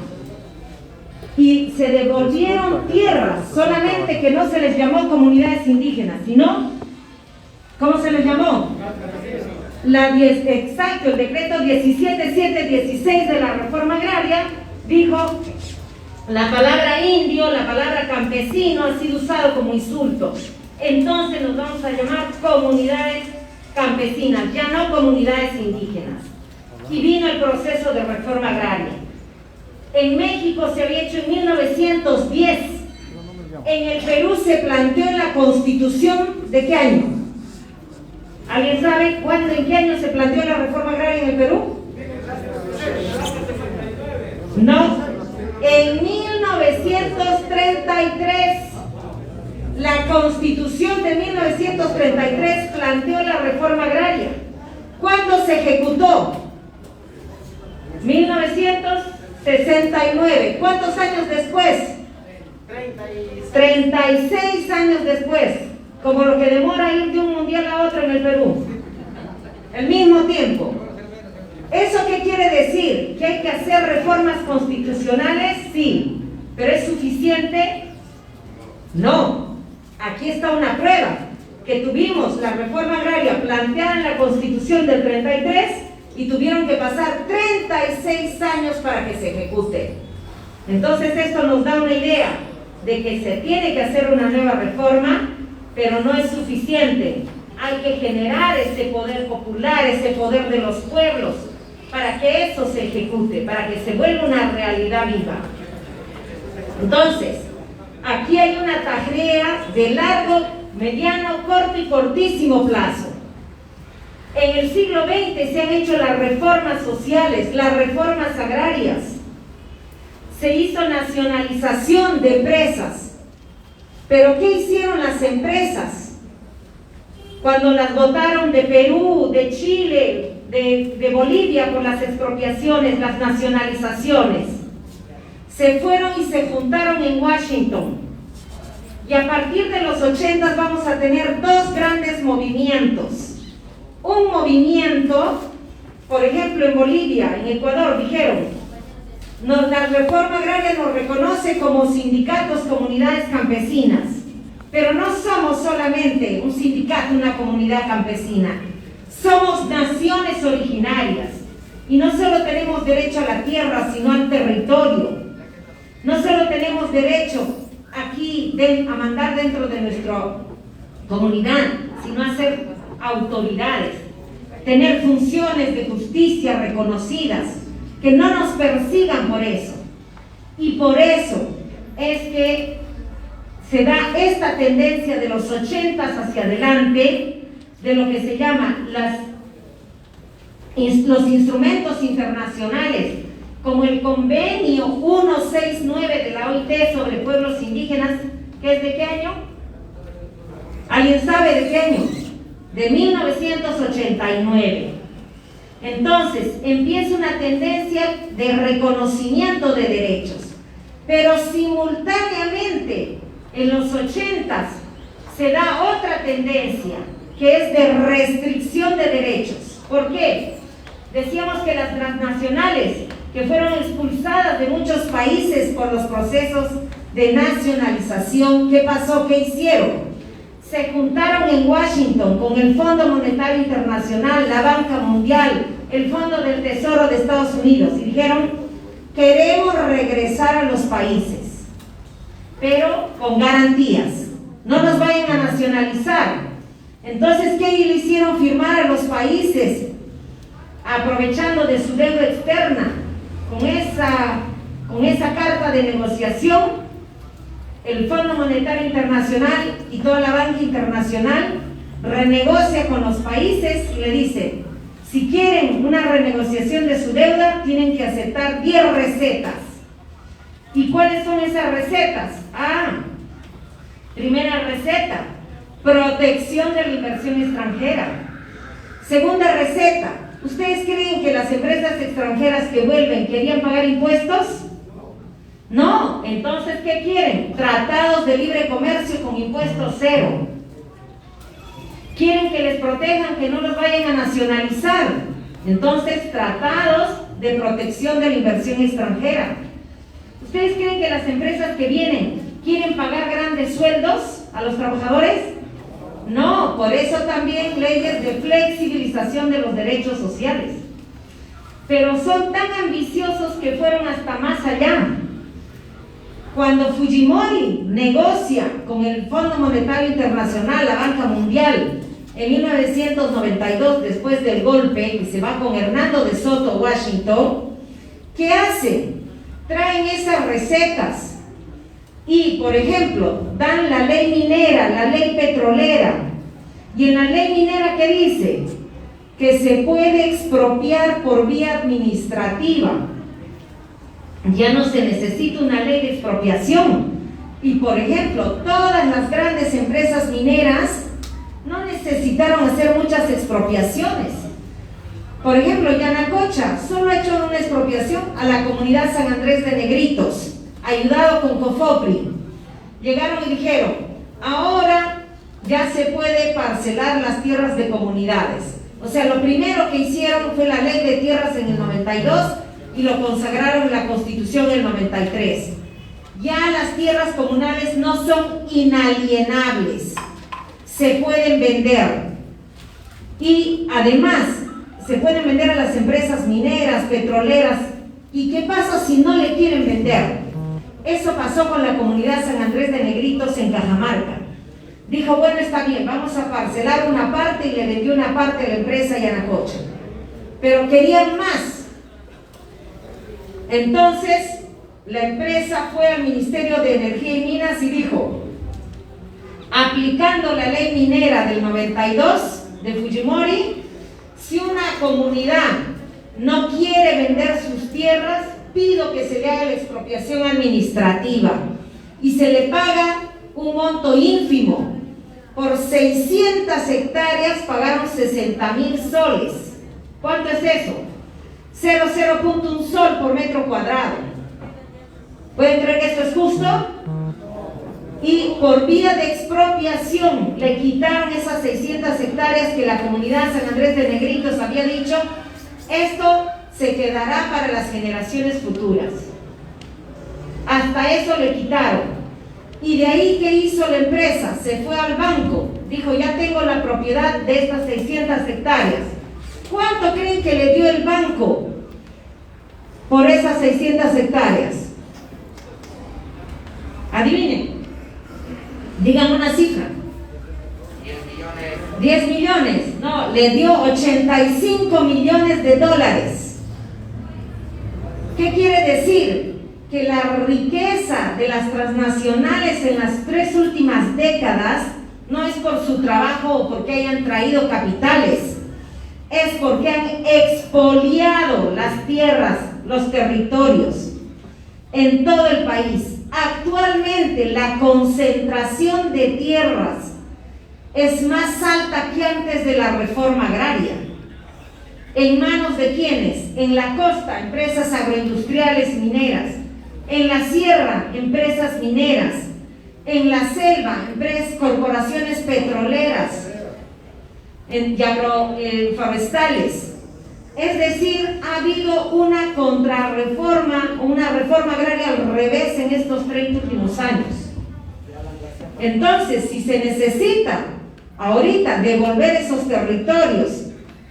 Y se devolvieron tierras, solamente que no se les llamó comunidades indígenas, sino, ¿cómo se les llamó? Exacto, el decreto 17716 de la reforma agraria dijo, la palabra indio, la palabra campesino ha sido usado como insulto. Entonces nos vamos a llamar comunidades campesinas, ya no comunidades indígenas. Y vino el proceso de reforma agraria. En México se había hecho en 1910. En el Perú se planteó en la Constitución, ¿de qué año? ¿Alguien sabe cuándo, en qué año se planteó la reforma agraria en el Perú? No, en 1933. La Constitución de 1933 planteó la reforma agraria. ¿Cuándo se ejecutó? 1969. ¿Cuántos años después? 36 años después. como lo que demora ir de un mundial a otro en el Perú, al mismo tiempo. ¿Eso qué quiere decir? ¿Que hay que hacer reformas constitucionales? Sí. ¿Pero es suficiente? No. Aquí está una prueba, que tuvimos la reforma agraria planteada en la Constitución del 33 y tuvieron que pasar 36 años para que se ejecute. Entonces esto nos da una idea de que se tiene que hacer una nueva reforma, pero no es suficiente. Hay que generar ese poder popular, ese poder de los pueblos, para que eso se ejecute, para que se vuelva una realidad viva. Entonces, aquí hay una tarea de largo, mediano, corto y cortísimo plazo. En el siglo XX se han hecho las reformas sociales, las reformas agrarias. Se hizo nacionalización de empresas. ¿Pero qué hicieron las empresas? Cuando las botaron de Perú, de Chile, de Bolivia por las expropiaciones, las nacionalizaciones, se fueron y se juntaron en Washington. Y a partir de los 80 vamos a tener dos grandes movimientos. Un movimiento, por ejemplo, en Bolivia, en Ecuador, dijeron, la reforma agraria nos reconoce como sindicatos, comunidades campesinas, pero no somos solamente un sindicato, una comunidad campesina, somos naciones originarias, y no solo tenemos derecho a la tierra, sino al territorio. No solo tenemos derecho aquí a mandar dentro de nuestra comunidad, sino a ser autoridades, tener funciones de justicia reconocidas, que no nos persigan por eso. Y por eso es que se da esta tendencia de los 80 hacia adelante, de lo que se llama los instrumentos internacionales, como el convenio 169 de la OIT sobre pueblos indígenas, que es ¿de qué año? ¿Alguien sabe de qué año? De 1989. Entonces, empieza una tendencia de reconocimiento de derechos, pero simultáneamente, en los 80 se da otra tendencia, que es de restricción de derechos. ¿Por qué? Decíamos que las transnacionales, que fueron expulsadas de muchos países por los procesos de nacionalización, ¿qué pasó? ¿Qué hicieron? Se juntaron en Washington con el Fondo Monetario Internacional, la Banca Mundial, el Fondo del Tesoro de Estados Unidos, y dijeron, queremos regresar a los países, pero con garantías, no nos vayan a nacionalizar. Entonces, ¿qué le hicieron firmar a los países? Aprovechando de su deuda externa, con esa carta de negociación, el Fondo Monetario Internacional y toda la banca internacional renegocia con los países y le dice, si quieren una renegociación de su deuda, tienen que aceptar 10 recetas. ¿Y cuáles son esas recetas? Primera receta, protección de la inversión extranjera. Segunda receta, ¿ustedes creen que las empresas extranjeras que vuelven querían pagar impuestos? No. Entonces, ¿qué quieren? Tratados de libre comercio con impuestos cero. Quieren que les protejan, que no los vayan a nacionalizar. Entonces, tratados de protección de la inversión extranjera. ¿Ustedes creen que las empresas que vienen quieren pagar grandes sueldos a los trabajadores? No, por eso también leyes de flexibilización de los derechos sociales. Pero son tan ambiciosos que fueron hasta más allá. Cuando Fujimori negocia con el Fondo Monetario Internacional, la Banca Mundial, en 1992, después del golpe, que se va con Hernando de Soto a Washington, ¿qué hacen? Traen esas recetas y, por ejemplo, dan la ley minera, la ley petrolera. Y en la ley minera, ¿qué dice? Que se puede expropiar por vía administrativa. Ya no se necesita una ley de expropiación. Y, por ejemplo, todas las grandes empresas mineras no necesitaron hacer muchas expropiaciones. Por ejemplo, Yanacocha solo ha hecho una expropiación a la comunidad San Andrés de Negritos, ayudado con COFOPRI. Llegaron y dijeron, ahora ya se puede parcelar las tierras de comunidades. O sea, lo primero que hicieron fue la ley de tierras en el 92 y lo consagraron en la Constitución en el 93. Ya las tierras comunales no son inalienables, se pueden vender. Y además, se pueden vender a las empresas mineras, petroleras. ¿Y qué pasa si no le quieren vender? Eso pasó con la comunidad San Andrés de Negritos en Cajamarca. Dijo, bueno, está bien, vamos a parcelar una parte, y le vendió una parte a la empresa Yanacocha. Pero querían más. Entonces, la empresa fue al Ministerio de Energía y Minas y dijo, aplicando la ley minera del 92 de Fujimori, si una comunidad no quiere vender sus tierras, pido que se le haga la expropiación administrativa y se le paga un monto ínfimo. Por 600 hectáreas pagaron 60,000 soles. ¿Cuánto es eso? 0,1 sol por metro cuadrado. ¿Pueden creer que esto es justo? Y por vía de expropiación le quitaron esas 600 hectáreas que la comunidad San Andrés de Negritos había dicho, esto se quedará para las generaciones futuras. Hasta eso le quitaron. Y de ahí, ¿qué hizo la empresa? Se fue al banco, dijo, ya tengo la propiedad de estas 600 hectáreas. ¿Cuánto creen que le dio el banco por esas 600 hectáreas? Adivinen, digan una cifra. 10 millones, no, le dio 85 millones de dólares. ¿Qué quiere decir? Que la riqueza de las transnacionales en las 3 últimas décadas no es por su trabajo o porque hayan traído capitales, es porque han expoliado las tierras, los territorios en todo el país. Actualmente la concentración de tierras es más alta que antes de la reforma agraria. ¿En manos de quiénes? En la costa, empresas agroindustriales mineras. En la sierra, empresas mineras. En la selva, corporaciones petroleras y agroforestales. Es decir, ha habido una contrarreforma, una reforma agraria al revés en estos 30 últimos años. Entonces, si se necesita ahorita devolver esos territorios,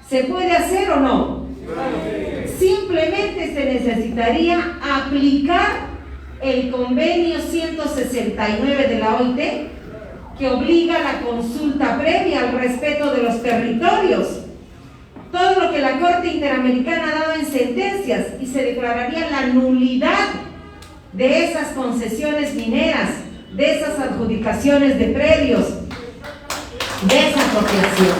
¿se puede hacer o no? Simplemente se necesitaría aplicar el convenio 169 de la OIT, que obliga la consulta previa al respeto de los territorios. Todo lo que la Corte Interamericana ha dado en sentencias, y se declararía la nulidad de esas concesiones mineras, de esas adjudicaciones de predios, de esa apropiación.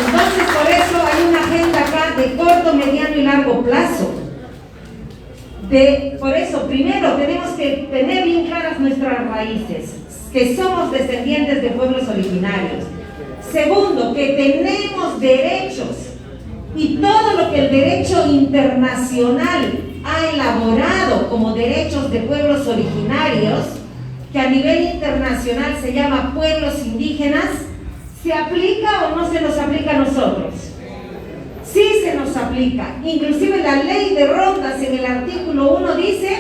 Entonces, por eso hay una agenda acá de corto, mediano y largo plazo. Por eso, primero, tenemos que tener bien claras nuestras raíces, que somos descendientes de pueblos originarios. Segundo, que tenemos derechos, y todo lo que el derecho internacional ha elaborado como derechos de pueblos originarios, que a nivel internacional se llama pueblos indígenas, ¿se aplica o no se nos aplica a nosotros? Sí se nos aplica. Inclusive la ley de rondas en el artículo 1 dice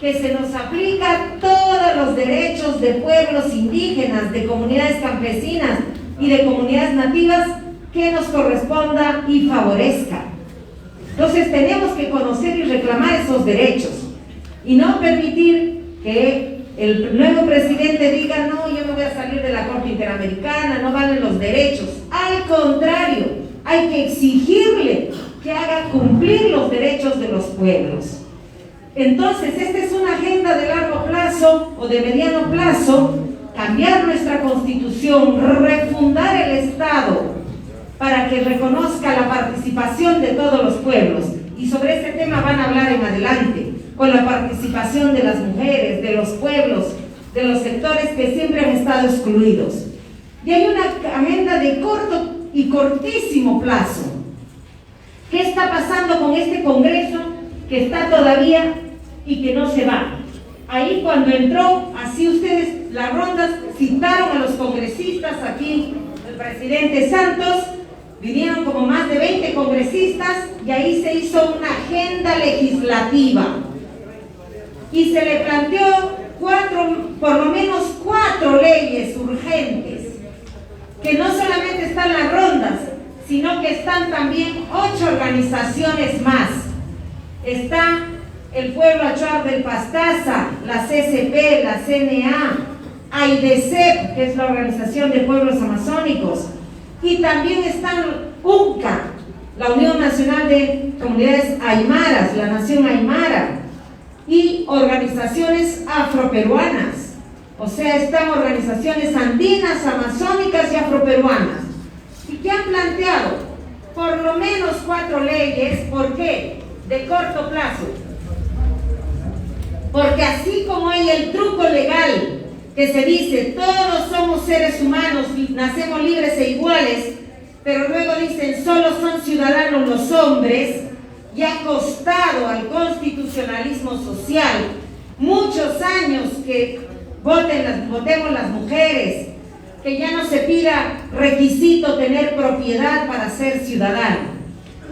que se nos aplica todos los derechos de pueblos indígenas, de comunidades campesinas y de comunidades nativas que nos corresponda y favorezca. Entonces tenemos que conocer y reclamar esos derechos y no permitir que el nuevo presidente diga, no, yo me voy a salir de la Corte Interamericana, no valen los derechos. Al contrario, hay que exigirle que haga cumplir los derechos de los pueblos. Entonces, esta es una agenda de largo plazo o de mediano plazo, cambiar nuestra Constitución, refundar el Estado para que reconozca la participación de todos los pueblos. Y sobre este tema van a hablar en adelante, con la participación de las mujeres, de los pueblos, de los sectores que siempre han estado excluidos. Y hay una agenda de corto y cortísimo plazo. ¿Qué está pasando con este Congreso que está todavía y que no se va? Ahí cuando entró, así ustedes, las rondas citaron a los congresistas aquí, el presidente Santos, vinieron como más de 20 congresistas y ahí se hizo una agenda legislativa y se le planteó por lo menos 4 leyes urgentes, que no solamente están las rondas, sino que están también 8 organizaciones más. Está el Pueblo Achuar del Pastaza, la CCP, la CNA, AIDECEP, que es la Organización de Pueblos Amazónicos, y también están UNCA, la Unión Nacional de Comunidades Aymaras, la Nación Aymara, y organizaciones afroperuanas, o sea, están organizaciones andinas, amazónicas y afroperuanas, y que han planteado por lo menos 4 leyes. ¿Por qué? De corto plazo. Porque así como hay el truco legal que se dice todos somos seres humanos, nacemos libres e iguales, pero luego dicen solo son ciudadanos los hombres, y ha costado al constitucionalismo social muchos años que votemos las mujeres, que ya no se pida requisito tener propiedad para ser ciudadano.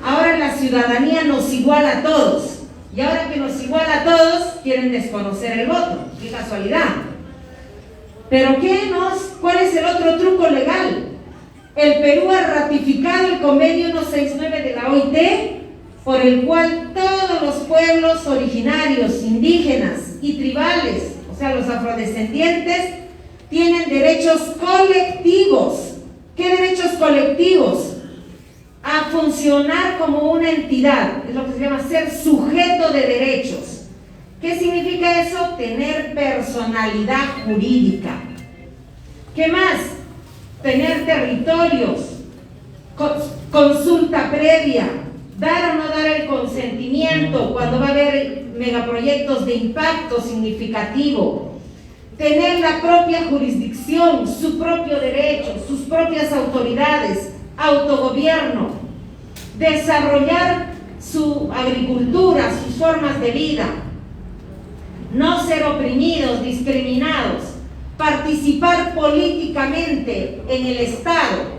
Ahora la ciudadanía nos iguala a todos, y ahora que nos iguala a todos quieren desconocer el voto. ¡Qué casualidad! Pero ¿cuál es el otro truco legal? El Perú ha ratificado el convenio 169 de la OIT, por el cual todos los pueblos originarios, indígenas y tribales, o sea, los afrodescendientes, tienen derechos colectivos. ¿Qué derechos colectivos? A funcionar como una entidad, es lo que se llama ser sujeto de derechos. ¿Qué significa eso? Tener personalidad jurídica. ¿Qué más? Tener territorios, consulta previa, dar o no dar el consentimiento cuando va a haber megaproyectos de impacto significativo, tener la propia jurisdicción, su propio derecho, sus propias autoridades, autogobierno, desarrollar su agricultura, sus formas de vida, no ser oprimidos, discriminados, participar políticamente en el Estado.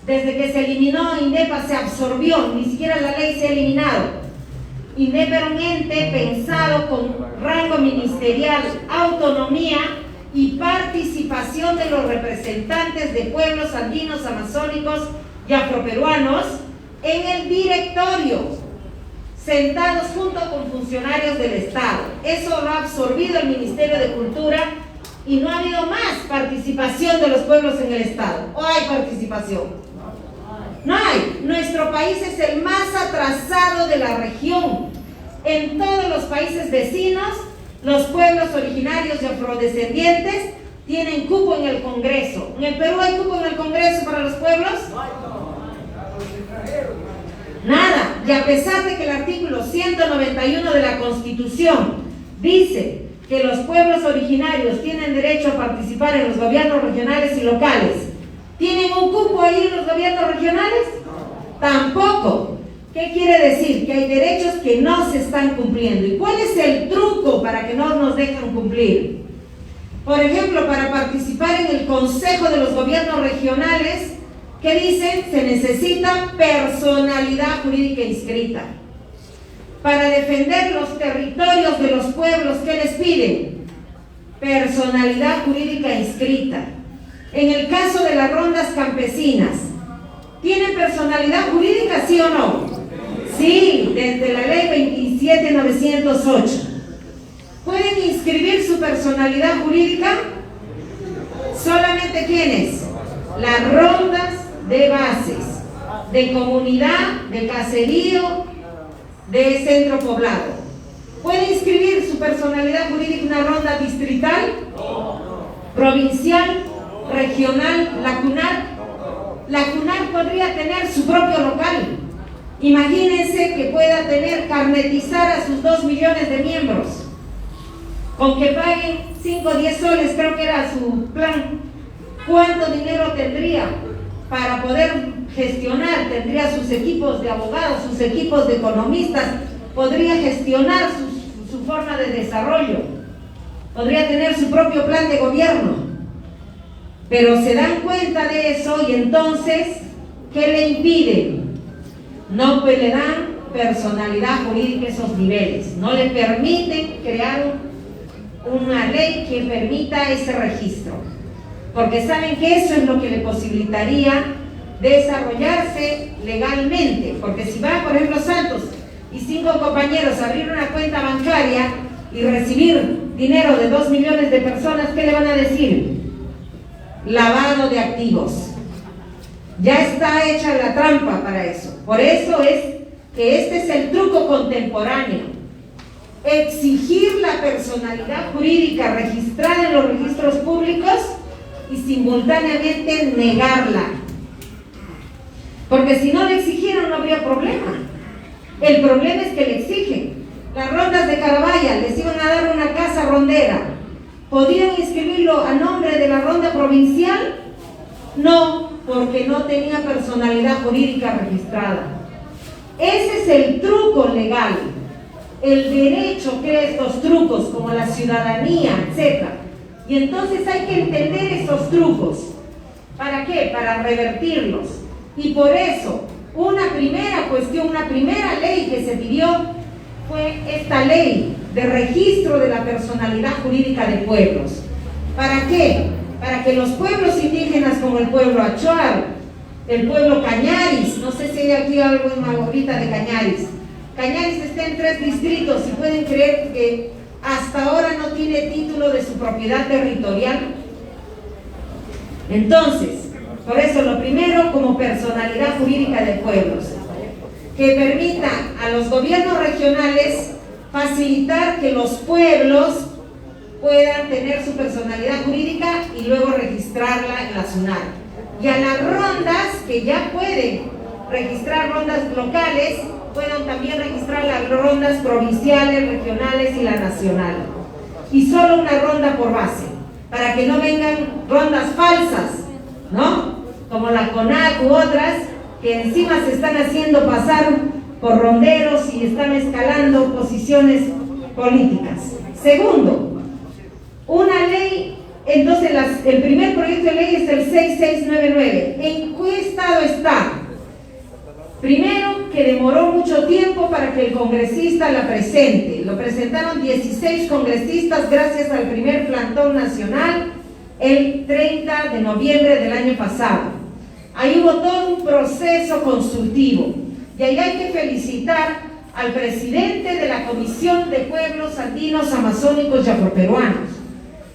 Desde que se eliminó INDEPA se absorbió, ni siquiera la ley se ha eliminado. INDEPA era un ente pensado con rango ministerial, autonomía y participación de los representantes de pueblos andinos, amazónicos y afroperuanos en el directorio, sentados junto con funcionarios del Estado. Eso lo ha absorbido el Ministerio de Cultura y no ha habido más participación de los pueblos en el Estado. ¿O hay participación? No hay. Nuestro país es el más atrasado de la región. En todos los países vecinos, los pueblos originarios y afrodescendientes tienen cupo en el Congreso. ¿En el Perú hay cupo en el Congreso para los pueblos? Nada. Y a pesar de que el artículo 191 de la Constitución dice que los pueblos originarios tienen derecho a participar en los gobiernos regionales y locales, ¿tienen un cupo ahí en los gobiernos regionales? Tampoco. ¿Qué quiere decir? Que hay derechos que no se están cumpliendo. ¿Y cuál es el truco para que no nos dejen cumplir? Por ejemplo, para participar en el Consejo de los Gobiernos Regionales, ¿qué dicen? Se necesita personalidad jurídica inscrita. Para defender los territorios de los pueblos, ¿qué les piden? Personalidad jurídica inscrita. En el caso de las rondas campesinas, ¿tienen personalidad jurídica, sí o no? Sí, desde la ley 27908. ¿Pueden inscribir su personalidad jurídica? ¿Solamente quiénes? Las rondas de bases, de comunidad, de caserío, de centro poblado. ¿Puede inscribir su personalidad jurídica una ronda distrital, provincial, regional, la CUNAR? La CUNAR podría tener su propio local. Imagínense que pueda carnetizar a sus 2 millones de miembros, con que paguen 5 o 10 soles, creo que era su plan. ¿Cuánto dinero tendría para poder gestionar? Tendría sus equipos de abogados, sus equipos de economistas, podría gestionar su forma de desarrollo, podría tener su propio plan de gobierno. Pero se dan cuenta de eso y entonces, ¿qué le impiden? No, pues le dan personalidad jurídica a esos niveles, no le permiten crear una ley que permita ese registro, porque saben que eso es lo que le posibilitaría desarrollarse legalmente, porque si va, por ejemplo, Santos y 5 compañeros a abrir una cuenta bancaria y recibir dinero de 2 millones de personas, ¿qué le van a decir? Lavado de activos. Ya está hecha la trampa para eso. Por eso es que este es el truco contemporáneo: exigir la personalidad jurídica registrada en los registros públicos y simultáneamente negarla. Porque si no le exigieron no habría problema. El problema es que le exigen. Las rondas de Carabaya les iban a dar una casa rondera. ¿Podían inscribirlo a nombre de la ronda provincial? No, porque no tenía personalidad jurídica registrada. Ese es el truco legal. El derecho crea estos trucos, como la ciudadanía, etc. Y entonces hay que entender esos trucos. ¿Para qué? Para revertirlos. Y por eso, una primera cuestión, una primera ley que se pidió fue esta ley de registro de la personalidad jurídica de pueblos. ¿Para qué? Para que los pueblos indígenas como el pueblo Achuar, el pueblo Cañaris, no sé si hay aquí algo ahorita de Cañaris. Cañaris está en 3 distritos y pueden creer que hasta ahora no tiene título de su propiedad territorial. Entonces, por eso lo primero, como personalidad jurídica de pueblos, que permita a los gobiernos regionales facilitar que los pueblos puedan tener su personalidad jurídica y luego registrarla en la SUNAT. Y a las rondas, que ya pueden registrar rondas locales, puedan también registrar las rondas provinciales, regionales y la nacional. Y solo una ronda por base, para que no vengan rondas falsas, ¿no? Como la CONAC u otras, que encima se están haciendo pasar por ronderos y están escalando posiciones políticas. Segundo, una ley, entonces el primer proyecto de ley es el 6699. ¿En qué estado está? Primero, que demoró mucho tiempo para que el congresista la presente. Lo presentaron 16 congresistas gracias al primer plantón nacional el 30 de noviembre del año pasado. Ahí hubo todo un proceso consultivo y ahí hay que felicitar al presidente de la Comisión de Pueblos Andinos, Amazónicos y Afroperuanos,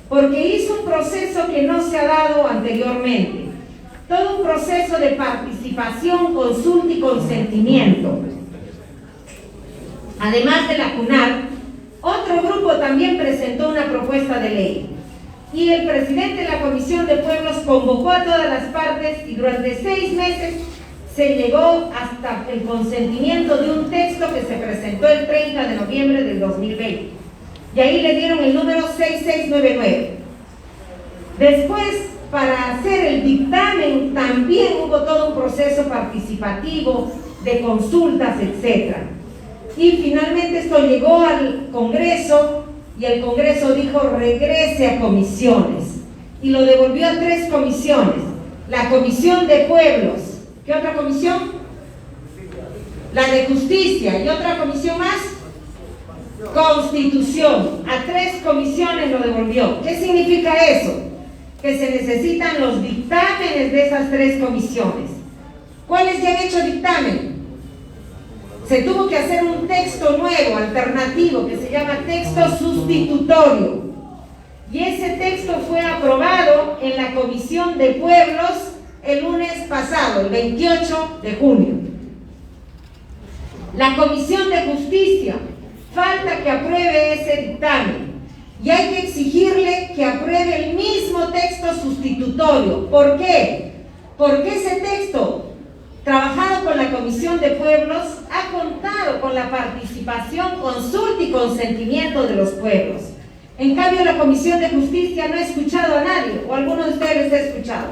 porque hizo un proceso que no se ha dado anteriormente, todo un proceso de participación, consulta y consentimiento. Además de la CUNAR, otro grupo también presentó una propuesta de ley. Y el presidente de la Comisión de Pueblos convocó a todas las partes y durante 6 meses se llegó hasta el consentimiento de un texto que se presentó el 30 de noviembre del 2020. Y ahí le dieron el número 6699. Después, para hacer el dictamen, también hubo todo un proceso participativo de consultas, etc. Y finalmente esto llegó al Congreso, y el Congreso dijo regrese a comisiones y lo devolvió a 3 comisiones. La Comisión de Pueblos, ¿qué otra comisión? La de Justicia, y otra comisión más, Constitución. A 3 comisiones lo devolvió. ¿Qué significa eso? Que se necesitan los dictámenes de esas 3 comisiones. ¿Cuáles ya han hecho dictamen? Se tuvo que hacer un texto nuevo, alternativo, que se llama texto sustitutorio. Y ese texto fue aprobado en la Comisión de Pueblos el lunes pasado, el 28 de junio. La Comisión de Justicia, falta que apruebe ese dictamen. Y hay que exigirle que apruebe el mismo texto sustitutorio. ¿Por qué? Porque ese texto, trabajado con la Comisión de Pueblos, ha contado con la participación, consulta y consentimiento de los pueblos. En cambio, la Comisión de Justicia no ha escuchado a nadie, o alguno de ustedes les ha escuchado.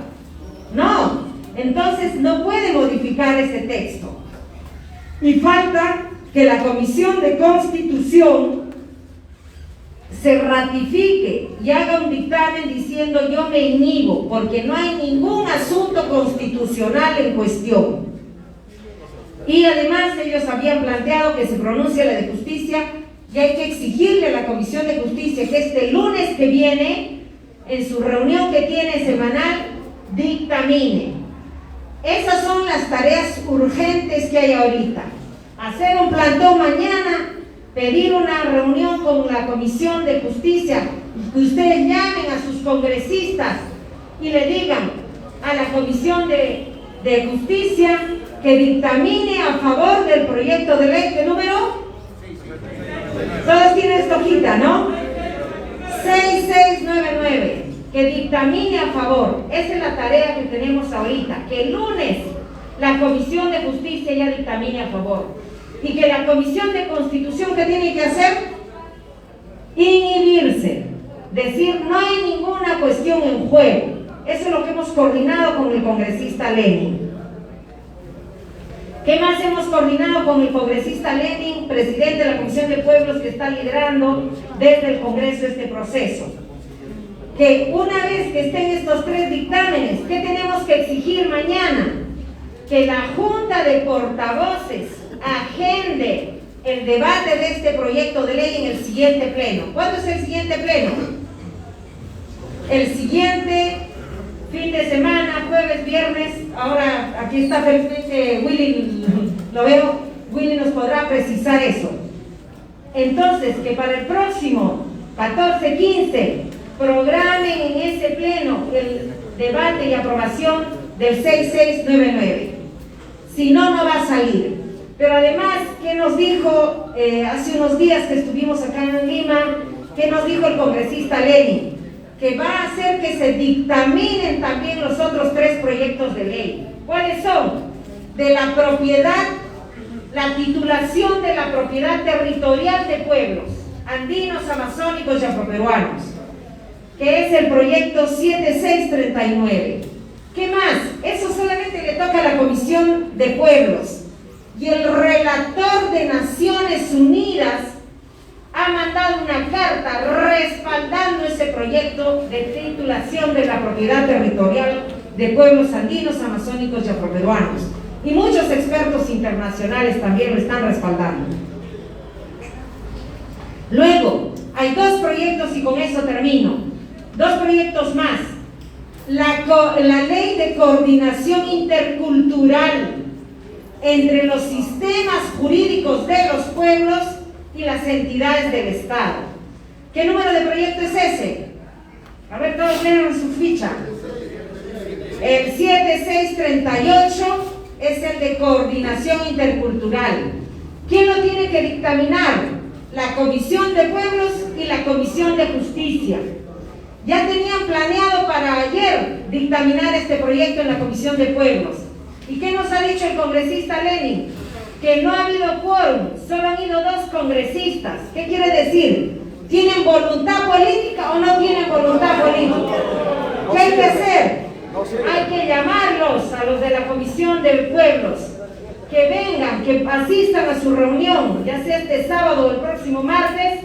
No, entonces no puede modificar ese texto. Y falta que la Comisión de Constitución se ratifique y haga un dictamen diciendo yo me inhibo, porque no hay ningún asunto constitucional en cuestión. Y además ellos habían planteado que se pronuncie la de justicia, y hay que exigirle a la Comisión de Justicia que este lunes que viene, en su reunión que tiene semanal, dictamine. Esas son las tareas urgentes que hay ahorita. Hacer un plantón mañana, pedir una reunión con la Comisión de Justicia, que ustedes llamen a sus congresistas y le digan a la Comisión de Justicia que dictamine a favor del proyecto de ley. ¿Qué número? Todos tienen esta hojita, ¿no? 6699. Que dictamine a favor. Esa es la tarea que tenemos ahorita. Que el lunes la Comisión de Justicia ya dictamine a favor. Y que la Comisión de Constitución, ¿qué tiene que hacer? Inhibirse. Decir, no hay ninguna cuestión en juego. Eso es lo que hemos coordinado con el congresista Lenin. ¿Qué más hemos coordinado con el congresista Lenin, presidente de la Comisión de Pueblos, que está liderando desde el Congreso este proceso? Que una vez que estén estos 3 dictámenes, ¿qué tenemos que exigir mañana? Que la Junta de Portavoces agende el debate de este proyecto de ley en el siguiente pleno. ¿Cuándo es el siguiente pleno? El siguiente fin de semana, jueves, viernes. Ahora aquí está felizmente Willy, lo veo, Willy nos podrá precisar eso. Entonces, que para el próximo 14-15 programen en ese pleno el debate y aprobación del 6699. Si no, no va a salir. Pero además, ¿qué nos dijo hace unos días que estuvimos acá en Lima? ¿Qué nos dijo el congresista Lenin? Que va a hacer que se dictaminen también los otros 3 proyectos de ley. ¿Cuáles son? De la propiedad, la titulación de la propiedad territorial de pueblos andinos, amazónicos y afroperuanos, que es el proyecto 7639. ¿Qué más? Eso solamente le toca a la Comisión de Pueblos. Y el relator de Naciones Unidas ha mandado una carta respaldando ese proyecto de titulación de la propiedad territorial de pueblos andinos, amazónicos y afroperuanos. Y muchos expertos internacionales también lo están respaldando. Luego, hay 2 proyectos y con eso termino. 2 proyectos más. La ley de coordinación intercultural entre los sistemas jurídicos de los pueblos y las entidades del Estado. ¿Qué número de proyecto es ese? A ver, todos tienen su ficha. El 7638 es el de coordinación intercultural. ¿Quién lo tiene que dictaminar? La Comisión de Pueblos y la Comisión de Justicia. Ya tenían planeado para ayer dictaminar este proyecto en la Comisión de Pueblos. ¿Y qué nos ha dicho el congresista Lenin? Que no ha habido quórum, solo han ido 2 congresistas. ¿Qué quiere decir? ¿Tienen voluntad política o no tienen voluntad política? ¿Qué hay que hacer? Hay que llamarlos a los de la Comisión de Pueblos, que vengan, que asistan a su reunión, ya sea este sábado o el próximo martes,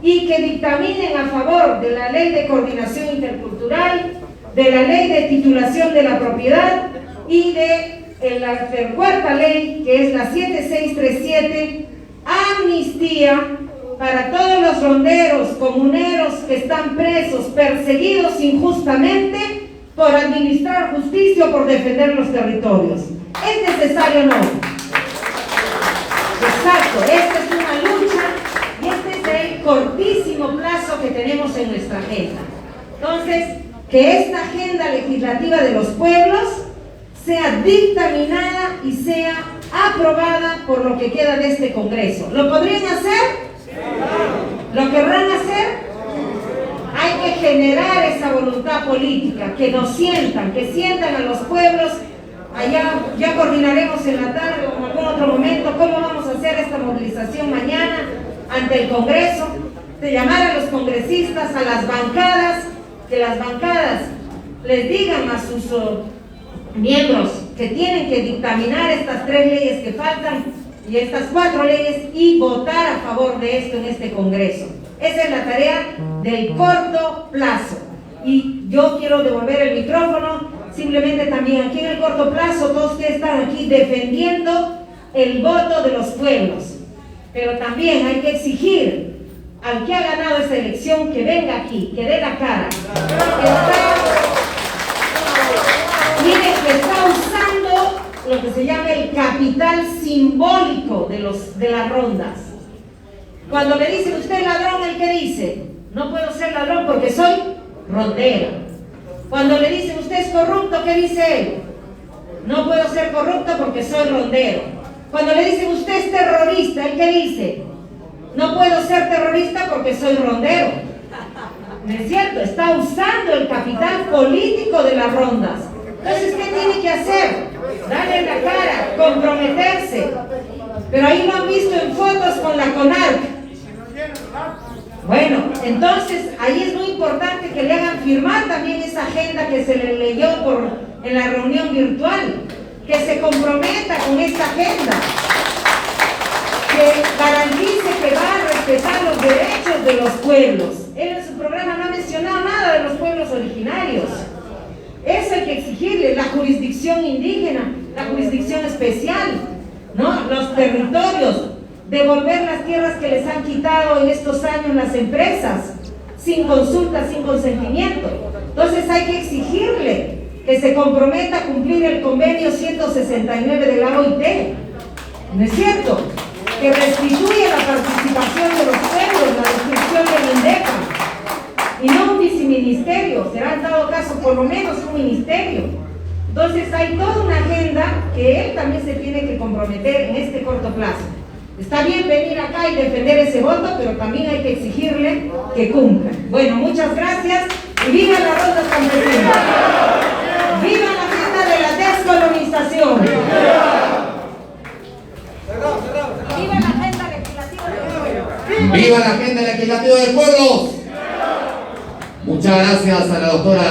y que dictaminen a favor de la ley de coordinación intercultural, de la ley de titulación de la propiedad y de la 4ª ley, que es la 7637, amnistía para todos los ronderos, comuneros que están presos, perseguidos injustamente por administrar justicia o por defender los territorios. ¿Es necesario o no? Exacto, esta es una lucha y este es el cortísimo plazo que tenemos en nuestra agenda. Entonces, que esta agenda legislativa de los pueblos sea dictaminada y sea aprobada por lo que queda de este Congreso. ¿Lo podrían hacer? ¿Lo querrán hacer? Hay que generar esa voluntad política, que nos sientan, que sientan a los pueblos. Allá ya coordinaremos en la tarde o en algún otro momento cómo vamos a hacer esta movilización mañana ante el Congreso, de llamar a los congresistas, a las bancadas, que las bancadas les digan a sus miembros que tienen que dictaminar estas 3 leyes que faltan, y estas 4 leyes y votar a favor de esto en este Congreso. Esa es la tarea del corto plazo. Y yo quiero devolver el micrófono, simplemente también aquí en el corto plazo, todos ustedes están aquí defendiendo el voto de los pueblos. Pero también hay que exigir al que ha ganado esta elección que venga aquí, que dé la cara. Miren que está usando lo que se llama el capital simbólico de las rondas. Cuando le dicen usted ladrón, ¿el que dice? No puedo ser ladrón porque soy rondero. Cuando le dicen usted es corrupto, ¿qué dice él? No puedo ser corrupto porque soy rondero. Cuando le dicen usted es terrorista, ¿el qué dice? No puedo ser terrorista porque soy rondero. ¿No es cierto? Está usando el capital político de las rondas. Entonces, ¿qué tiene que hacer? Darle la cara, comprometerse. Pero ahí lo han visto en fotos con la CONARC. Bueno, entonces ahí es muy importante que le hagan firmar también esa agenda que se le leyó en la reunión virtual, que se comprometa con esta agenda, que garantice que va a respetar los derechos de los pueblos. Él en su programa no ha mencionado nada de los pueblos originarios. Eso hay que exigirle, la jurisdicción indígena, la jurisdicción especial, ¿no? Los territorios, devolver las tierras que les han quitado en estos años las empresas, sin consulta, sin consentimiento. Entonces hay que exigirle que se comprometa a cumplir el convenio 169 de la OIT, ¿no es cierto? Que restituya la participación de los pueblos, la destrucción del INDEPA, y no un viceministerio, será en dado caso por lo menos un ministerio. Entonces hay toda una agenda que él también se tiene que comprometer en este corto plazo. Está bien venir acá y defender ese voto, pero también hay que exigirle que cumpla. Bueno, muchas gracias y viva la ronda campesina. ¡Viva la agenda de la descolonización! ¡Viva la agenda legislativa del pueblo! ¡Viva la agenda legislativa del pueblo! Muchas gracias a la doctora